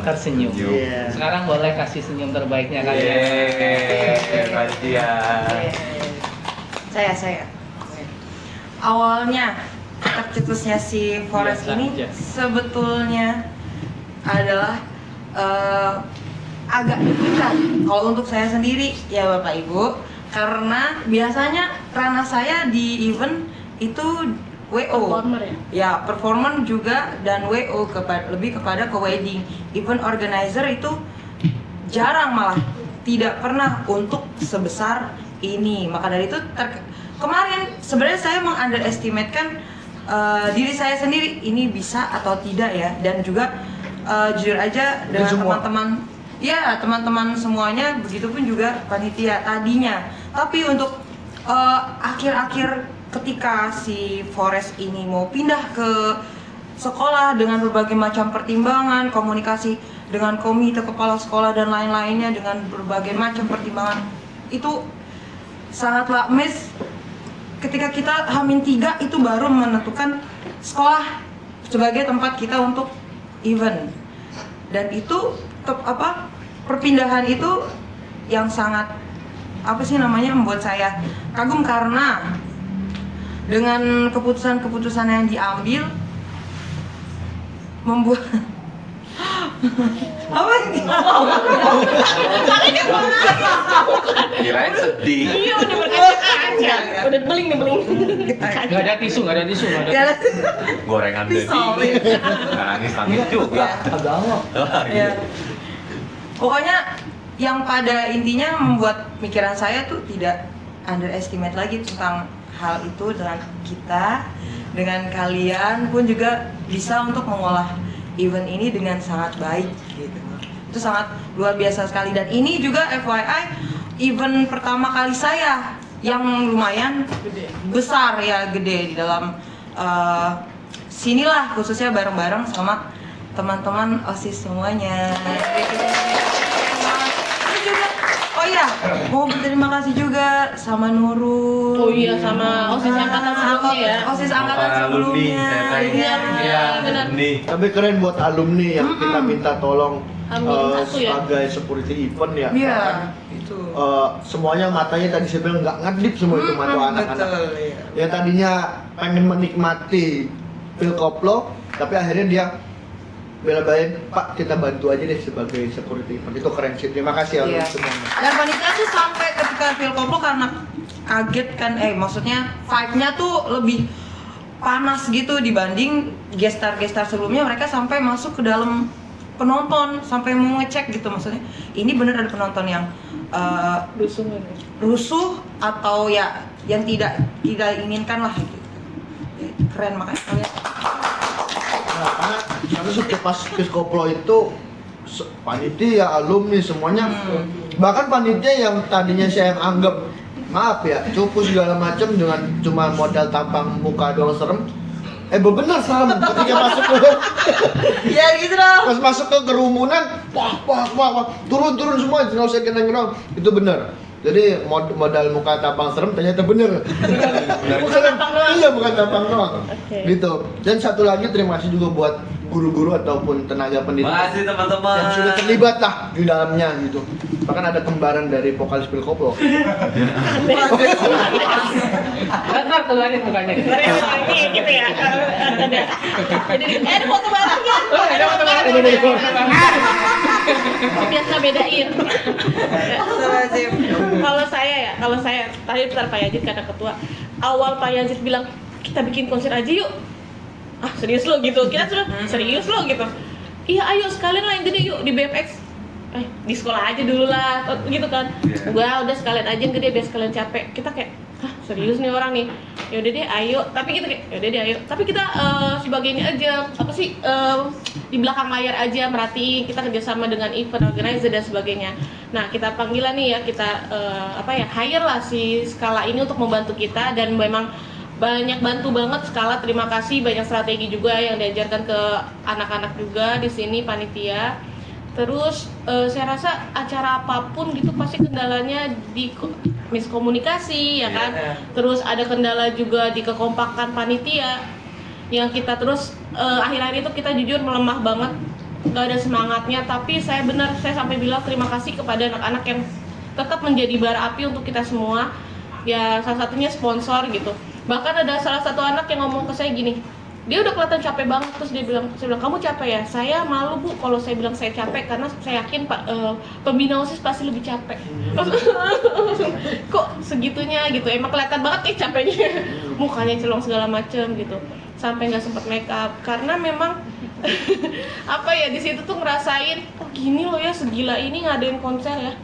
tersenyum. Sekarang boleh kasih senyum terbaiknya kalian. Saya. Awalnya tercetusnya si Forest ini sebetulnya adalah agak deg-degan kalau untuk saya sendiri ya Bapak Ibu, karena biasanya ranah saya di event itu WO, ya performer juga dan WO lebih kepada ke wedding. Event organizer itu jarang, malah tidak pernah untuk sebesar ini. Maka dari itu kemarin sebenarnya saya meng-underestimate-kan diri saya sendiri ini bisa atau tidak ya, dan juga jujur aja dengan teman-teman semuanya, begitupun juga panitia tadinya. Tapi untuk akhir-akhir ketika si Forest ini mau pindah ke sekolah dengan berbagai macam pertimbangan, komunikasi dengan komite kepala sekolah dan lain-lainnya dengan berbagai macam pertimbangan, itu sangatlah miss. Ketika kita H-3 itu baru menentukan sekolah sebagai tempat kita untuk event, dan itu perpindahan itu yang sangat membuat saya kagum, karena dengan keputusan-keputusan yang diambil membuat Kirain sedih. Iya, udah berkaca-kaca. Udah beling. Gak ada tisu. Gorengan Dedi. Nangis juga. Ya. Pokoknya yang pada intinya membuat pikiran saya tuh tidak underestimate lagi tentang hal itu, dengan kita, dengan kalian pun juga bisa untuk mengolah event ini dengan sangat baik gitu. Itu sangat luar biasa sekali, dan ini juga FYI event pertama kali saya yang lumayan besar ya, gede di dalam sinilah, khususnya bareng-bareng sama teman-teman OSIS semuanya. Oh iya, mau berterima kasih juga sama Nurul. Oh iya, sama OSIS angkatan sebelumnya ya. OSIS angkatan sebelumnya. Iya, benar. Tapi keren buat alumni yang kita minta tolong ya. sebagai security event ya. Iya, itu. Semuanya matanya tadi saya bilang nggak ngedip semua itu mata anak-anak. Betul, iya. Ya tadinya pengen menikmati Pilkoplo, tapi akhirnya dia bela-belain, Pak kita bantu aja deh sebagai security event. Itu keren sih. Terima kasih alumni semuanya. Dan panitia tuh sampai ketika Pilkoplo karena kaget kan, maksudnya vibe-nya tuh lebih panas gitu dibanding gestar-gestar sebelumnya. Mereka sampai masuk ke dalam penonton, sampai mau ngecek gitu, maksudnya ini bener ada penonton yang rusuh atau ya yang tidak inginkan lah gitu. Keren, makanya kalian. Karena sudah pas Pilkoplo itu panitia, alumni semuanya, bahkan panitia yang tadinya saya anggap maaf ya cupu segala macam dengan cuma modal tampang muka doang serem, benar serem ketika masuk ke ya gitu dong. Pas masuk ke kerumunan, wah turun semua, nggak usah kenang itu benar. Jadi modal muka tampang serem ternyata bener. Bukan tampang doang. Gitu. Dan satu lagi terima kasih juga buat guru-guru ataupun tenaga pendidik. Makasih teman-teman yang sudah terlibat lah di dalamnya gitu. Bahkan ada kembaran dari vokalis Pilkoplo. Ntar keluarin mukanya. Gitu ya. Ada foto barengnya. Ada foto bareng. Biasa bedain. Kalau saya tadi bentar Pak Yazid kata ketua, awal Pak Yazid bilang kita bikin konser aja yuk. Ah serius lo gitu, kita sudah serius lo gitu. Iya ayo sekalian lah yang gede yuk di BMX. Di sekolah aja dulu lah gitu kan. Udah sekalian aja yang gede biar sekalian capek. Kita kayak serius nih orang nih. Ya udah deh ayo. Tapi kita kayak ya udah deh ayo. Tapi kita sebagai ini aja apa sih di belakang layar aja merhatiin, kita kerjasama dengan event organizer dan sebagainya. Nah kita panggilan nih ya, kita hire lah si Skala ini untuk membantu kita, dan memang banyak bantu banget Skala. Terima kasih, banyak strategi juga yang diajarkan ke anak-anak juga di sini panitia. Terus saya rasa acara apapun gitu pasti kendalanya di miskomunikasi ya kan. Terus ada kendala juga di kekompakan panitia yang kita terus akhir-akhir itu kita jujur melemah banget, gak ada semangatnya. Tapi saya sampai bilang terima kasih kepada anak-anak yang tetap menjadi bara api untuk kita semua. Ya salah satunya sponsor gitu. Bahkan ada salah satu anak yang ngomong ke saya gini, dia udah kelihatan capek banget, terus saya bilang kamu capek ya? Saya malu bu kalau saya bilang saya capek, karena saya yakin pembina OSIS pasti lebih capek. Kok segitunya gitu, emang kelihatan banget nih capeknya, mukanya celong segala macem gitu, sampai nggak sempat make up karena memang di situ tuh ngerasain gini loh ya, segila ini ngadain konser ya,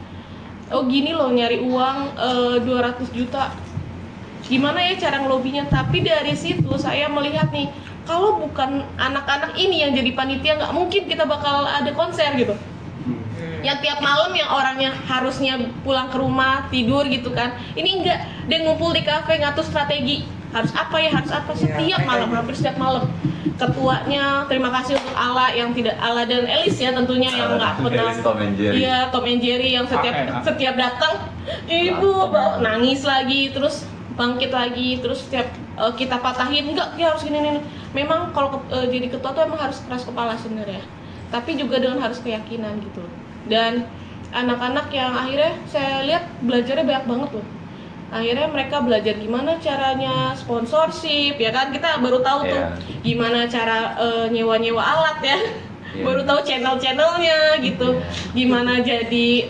gini loh nyari uang 200 juta. Gimana ya cara ngelobinya. Tapi dari situ saya melihat nih, kalau bukan anak-anak ini yang jadi panitia, nggak mungkin kita bakal ada konser gitu. Yang tiap malam yang orangnya harusnya pulang ke rumah tidur gitu kan, ini enggak, dia ngumpul di kafe ngatur strategi harus apa setiap malam, hampir setiap malam. Ketuanya terima kasih untuk Ala dan Elis ya tentunya, yang nggak pernah Tom and Jerry yang setiap datang ibu nangis lagi, terus bangkit lagi, terus setiap kita patahin enggak ya harus gini. Memang kalau jadi ketua tuh emang harus keras kepala sebenarnya, tapi juga dengan harus keyakinan gitu. Dan anak-anak yang akhirnya saya lihat belajarnya banyak banget loh. Akhirnya mereka belajar gimana caranya sponsorship ya kan, kita baru tahu tuh gimana cara nyewa alat ya. Baru tahu channel-channelnya gitu, gimana jadi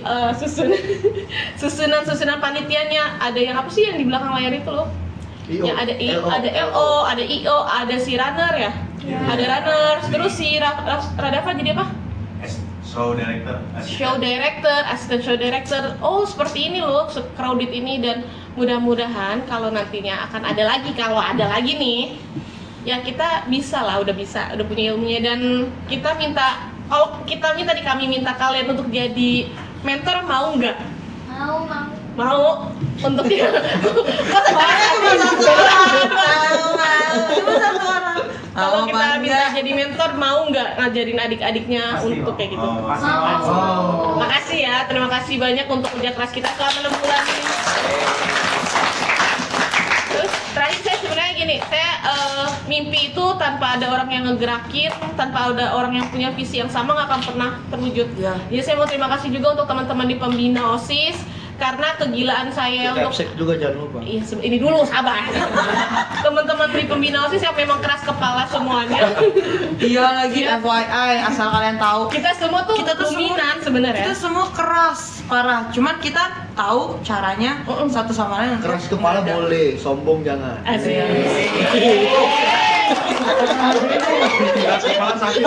susunan panitianya. Ada yang apa sih yang di belakang layar itu loh? Ya ada LO, ada IO, ada si runner ya, ada runner. Terus si Radafa jadi apa? Show director, assistant show director. Oh seperti ini loh, crowded ini. Dan mudah-mudahan kalau nantinya akan ada lagi nih, ya kita bisa lah, udah punya ilmunya. Dan kita minta kami minta kalian untuk jadi mentor, mau nggak? Mau untuk dia. Kalau kita minta jadi mentor, mau nggak ngajarin adik-adiknya untuk kayak gitu? Makasih ya, terima kasih banyak untuk kerja keras kita selama 6 bulan ini. Terus terakhir saya sebenarnya gini, saya mimpi itu tanpa ada orang yang ngegerakin, tanpa ada orang yang punya visi yang sama nggak akan pernah terwujud. Jadi saya mau terima kasih juga untuk teman-teman di pembina OSIS, karena kegilaan saya untuk juga jangan lupa. Iya, ini dulu sabar. Teman-teman di pembina OSIS yang memang keras kepala semuanya. Iya lagi FYI, asal kalian tahu. Kita semua tuh dominan sebenarnya. Kita semua keras parah. Cuman kita tahu caranya satu sama lain. Keras kepala boleh, sombong jangan. Asik. Keras kepala sakit.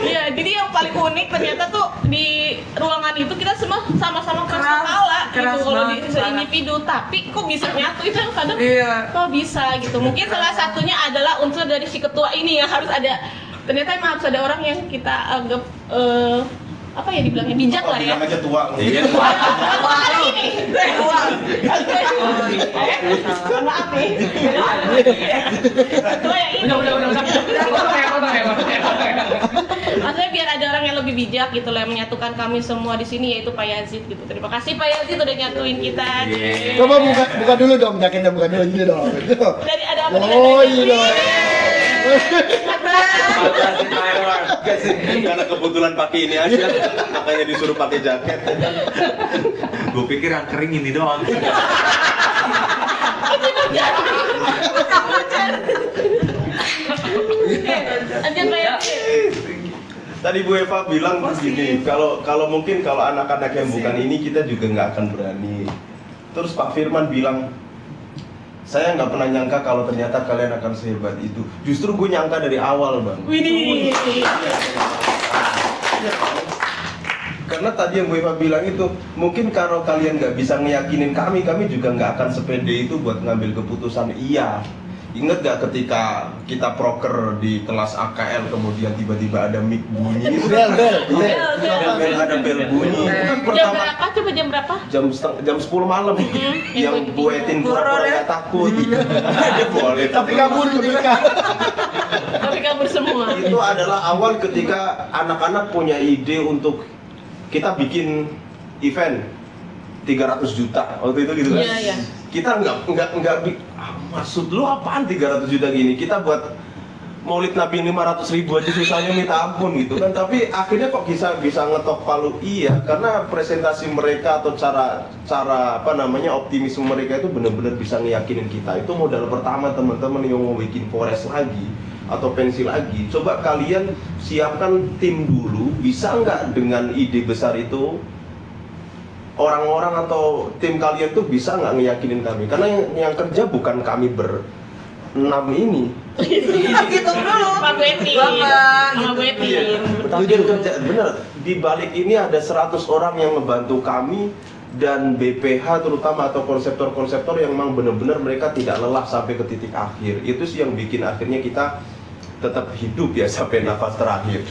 Iya, jadi yang paling unik ternyata tuh di ruangan itu kita semua sama-sama keras kepala gitu kalau di individu, tapi kok bisa nyatu itu yang kadang kok bisa gitu. Mungkin salah satunya adalah unsur dari si ketua ini yang harus ada. Ternyata emang harus ada orang yang kita anggap apa ya dibilangnya bijak lah ya. Bilang aja tua. Iya tua. Maaf nih. Tua yang ini. Udah. Maksudnya biar ada orang yang lebih bijak gitu loh, yang menyatukan kami semua di sini, yaitu Pak Yazid gitu. Terima kasih Pak Yazid udah nyatuin kita. Coba buka dulu dong jaketnya, buka dulu ini dong. Dari ada apa? Oh iya. Karena kebetulan pakai ini aja, makanya disuruh pakai jaket. Gue pikir yang kering ini doang. Tadi Bu Eva bilang begini, kalau mungkin kalau anak-anak yang bukan ini kita juga nggak akan berani. Terus Pak Firman bilang Saya nggak pernah nyangka kalau ternyata kalian akan sehebat itu. Justru gue nyangka dari awal, Bang. Widih. Karena tadi yang gue bilang itu, mungkin kalau kalian nggak bisa ngeyakinin kami juga nggak akan sepede itu buat ngambil keputusan iya. Ingat gak ketika kita proker di kelas AKL kemudian tiba-tiba ada mic bunyi itu Bel. ada bel bunyi. Itu kan Jam pertama berapa? Coba jam berapa? jam 10 malam yang buetin pura-pura nggak takut. Boleh. Tapi kabur ketika Tapi kabur semua. Itu adalah awal ketika anak-anak punya ide untuk kita bikin event 300 juta waktu itu gitu kan. Iya. Kita nggak maksud lu apaan 300 juta gini, kita buat maulid Nabi 500.000 aja susahnya minta ampun gitu kan. Tapi akhirnya kok bisa ngetok palu iya, karena presentasi mereka atau cara optimisme mereka itu benar-benar bisa ngeyakinin kita. Itu modal pertama teman-teman yang mau bikin forest lagi atau pensil lagi. Coba kalian siapkan tim dulu, bisa nggak dengan ide besar itu orang-orang atau tim kalian tuh bisa nggak ngeyakinin kami? Karena yang kerja bukan kami berenam ini. Gitu dulu. Pak Betin. Sama Betin. Tapi dia kerja bener. Di balik ini ada 100 orang yang membantu kami dan BPH terutama atau konseptor-konseptor yang memang benar-benar mereka tidak lelah sampai ke titik akhir. Itu sih yang bikin akhirnya kita tetap hidup ya sampai nafas terakhir.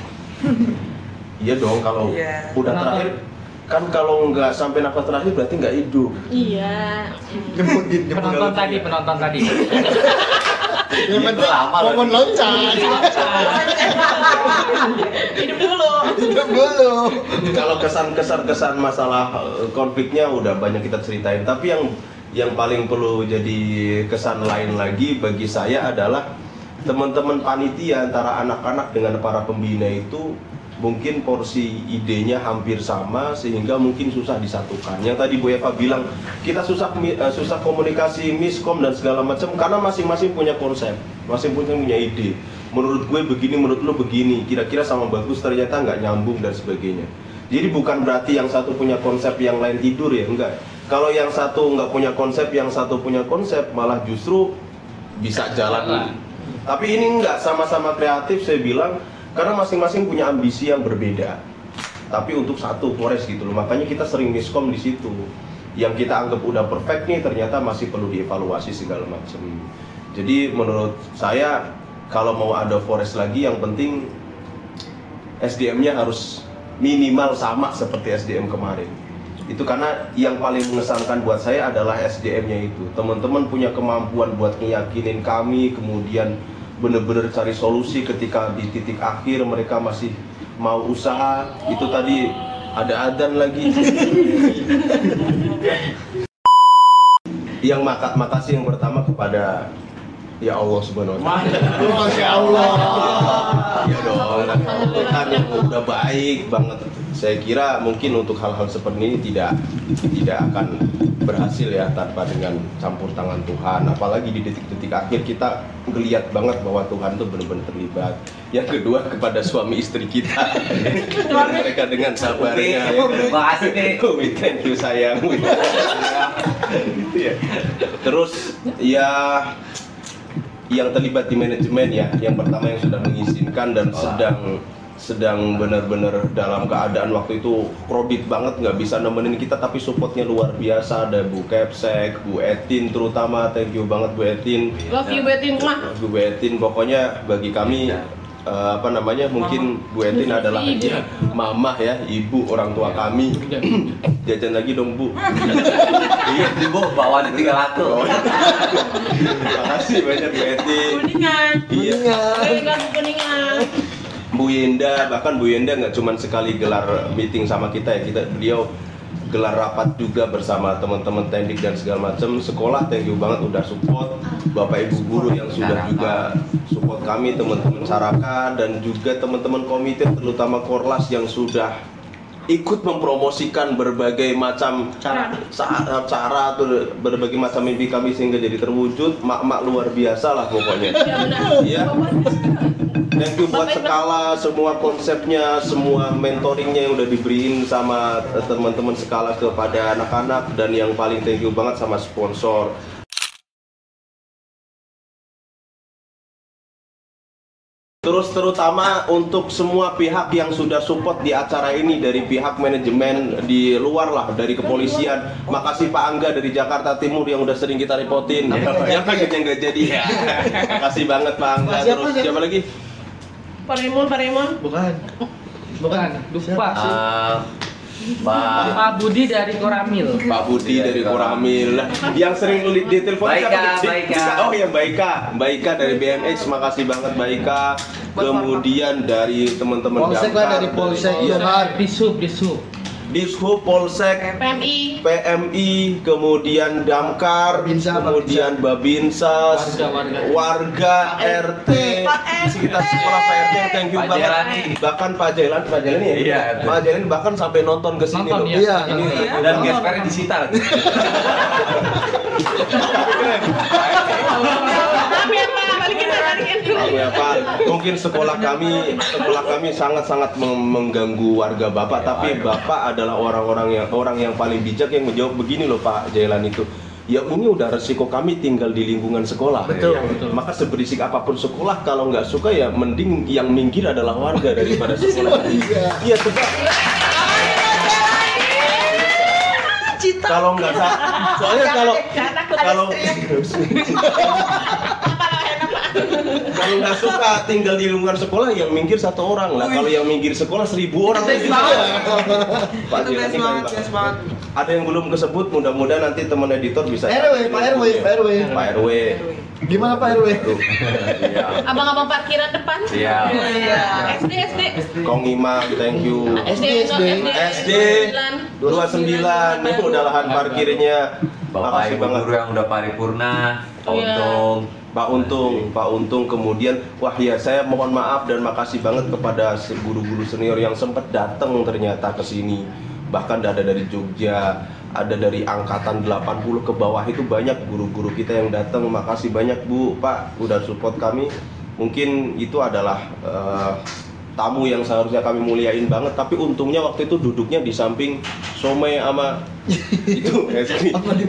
Iya dong, kalau udah terakhir kan, kalau nggak sampai nafas terakhir berarti nggak hidup. Iya. Penonton tadi. yang penting momen loncat. Hidup dulu. Kalau kesan masalah konfliknya udah banyak kita ceritain, tapi yang paling perlu jadi kesan lain lagi bagi saya adalah teman-teman panitia antara anak-anak dengan para pembina itu mungkin porsi idenya hampir sama sehingga mungkin susah disatukan. Yang tadi Bu Eva bilang kita susah komunikasi, miskom dan segala macam karena masing-masing punya konsep, masing-masing punya ide. Menurut gue begini, menurut lo begini, kira-kira sama bagus, ternyata nggak nyambung dan sebagainya. Jadi bukan berarti yang satu punya konsep yang lain tidur ya, enggak. Kalau yang satu nggak punya konsep, yang satu punya konsep, malah justru bisa jalan. Tapi ini enggak, sama-sama kreatif saya bilang. Karena masing-masing punya ambisi yang berbeda, tapi untuk satu forest gitu loh. Makanya kita sering miskom di situ. Yang kita anggap udah perfect nih ternyata masih perlu dievaluasi segala macam. Jadi menurut saya kalau mau ada forest lagi yang penting SDM-nya harus minimal sama seperti SDM kemarin. Itu karena yang paling mengesankan buat saya adalah SDM-nya itu. Teman-teman punya kemampuan buat ngeyakinin kami, kemudian bener-bener cari solusi ketika di titik akhir mereka masih mau usaha. Itu tadi ada adzan lagi. Yang makasih yang pertama kepada ya Allah Subhanahu wa Ta'ala. Masya Allah. Ya dong, Tuhan yang udah baik banget. Saya kira mungkin untuk hal-hal seperti ini tidak akan berhasil ya tanpa dengan campur tangan Tuhan. Apalagi di detik-detik akhir kita ngeliat banget bahwa Tuhan tuh benar-benar terlibat. Yang kedua kepada suami istri kita, mereka dengan sabarnya. Makasih nih. Thank you sayang. Gitu ya. Terus ya yang terlibat di manajemen ya, yang pertama yang sudah mengizinkan dan sedang benar-benar dalam keadaan waktu itu kredit banget nggak bisa nemenin kita tapi supportnya luar biasa. Ada Bu Kepsek, Bu Etin terutama, thank you banget Bu Etin. Love you Betin mah. Bu Etin pokoknya bagi kami mungkin Bu Etin adalah ya, mamah ya, ibu orang tua kami. Jajan lagi dong Bu. Iya Bu, bawa di 300. Terima kasih banyak Bu Etin. Kuningan. Iya. Kuningan. Bu Yenda, bahkan Bu Yenda nggak cuma sekali gelar meeting sama kita ya, beliau gelar rapat juga bersama teman-teman teknik dan segala macam. Sekolah thank you banget udah support, Bapak Ibu guru yang sudah juga support kami, teman-teman Saraka dan juga teman-teman komite terutama Korlas yang sudah ikut mempromosikan berbagai macam cara atau berbagai macam mimpi kami sehingga jadi terwujud. Mak-mak luar biasa lah pokoknya. Iya. Thank you buat Skala, semua konsepnya, semua mentoringnya yang udah diberiin sama teman-teman Skala kepada anak-anak, dan yang paling thank you banget sama sponsor. Terus terutama untuk semua pihak yang sudah support di acara ini, dari pihak manajemen di luar lah, dari kepolisian. Makasih Pak Angga dari Jakarta Timur yang udah sering kita repotin. Yang kagetnya nggak jadi. Makasih banget Pak Angga. Terus siapa lagi? Pak Raymond. Bukan. Lupa sih. Pak Budi dari Koramil. Pak Budi dari Koramil. Yang sering ditelepon siapa? Baika. Oh ya Baika dari BMX. Makasih banget Baika. Kemudian dari teman-teman Polsek lah, dari Polsek. Dishub, Polsek, PMI, kemudian Damkar, kemudian Babinsa, warga RT, sekitar sekolah Pak RT, thank you banget. Bahkan Pak Jailan ini ya? Pak Jailan bahkan sampai nonton ke sini loh. Iya. Dan gespernya disita. Mungkin sekolah kami sangat-sangat mengganggu warga Bapak, tapi Bapak adalah orang yang paling bijak yang menjawab begini loh Pak Jailan itu. Ya ini udah resiko kami tinggal di lingkungan sekolah. Betul. Maka seberisik apapun sekolah, kalau nggak suka ya mending yang minggir adalah warga daripada sekolah. Iya sebab kalau nggak soalnya kalau nggak suka tinggal di lingkungan sekolah, yang minggir satu orang lah. Kalau yang minggir sekolah 1000 orang. Pak banget. Ada yang belum kesebut, mudah-mudahan nanti teman editor bisa. Pak RW. Gimana Pak RW? Abang-abang parkiran depan. Iya. SD. Kong Imam, thank you. SD 29 itu udah lahan parkirnya. Bapak Ibu guru yang udah paripurna, Pak Untung, kemudian wah ya saya mohon maaf dan makasih banget kepada guru-guru senior yang sempat datang ternyata ke sini. Bahkan ada dari Jogja, ada dari angkatan 80 ke bawah, itu banyak guru-guru kita yang datang. Makasih banyak Bu, Pak udah support kami. Mungkin itu adalah tamu yang seharusnya kami muliain banget, tapi untungnya waktu itu duduknya di samping somai sama itu.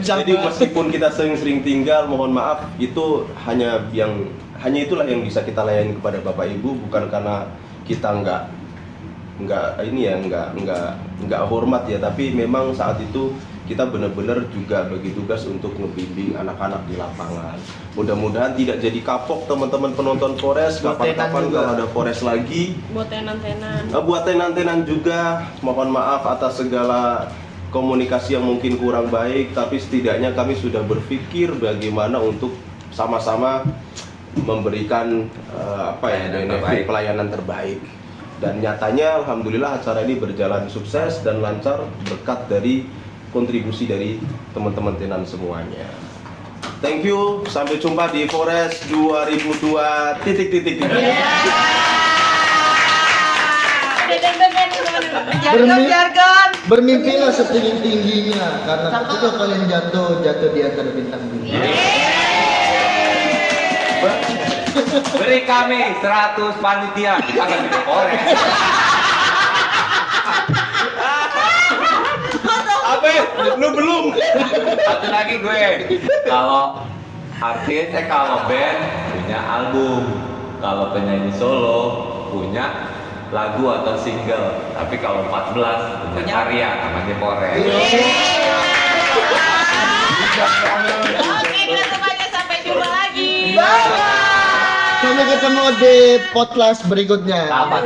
Jadi meskipun kita sering-sering tinggal, mohon maaf, itu hanya itulah yang bisa kita layani kepada Bapak Ibu, bukan karena kita nggak hormat ya, tapi memang saat itu kita benar-benar juga bagi tugas untuk ngebimbing anak-anak di lapangan. Mudah-mudahan tidak jadi kapok teman-teman penonton Forest. Kapan-kapan kalau ada Forest lagi, buat tenan-tenan. Buat tenan-tenan juga. Mohon maaf atas segala komunikasi yang mungkin kurang baik, tapi setidaknya kami sudah berpikir bagaimana untuk sama-sama memberikan pelayanan terbaik. Dan nyatanya alhamdulillah acara ini berjalan sukses dan lancar berkat dari kontribusi dari teman-teman tenan semuanya. Thank you, sampai jumpa di Forest 2002 ... Jargon. Bermimpilah setinggi-tingginya, karena ketika kalian jatuh di antara bintang-bintang. Beri kami 100 panitia, kita akan bikin Forest. Apa? Lu belum? Satu lagi gue. Kalau artis, kalau band punya album, kalau penyanyi solo punya lagu atau single. Tapi kalau 14 punya karya, namanya Forest. Oke, kita semuanya sampai jumpa lagi. Sampai ketemu di podcast berikutnya. Kapan?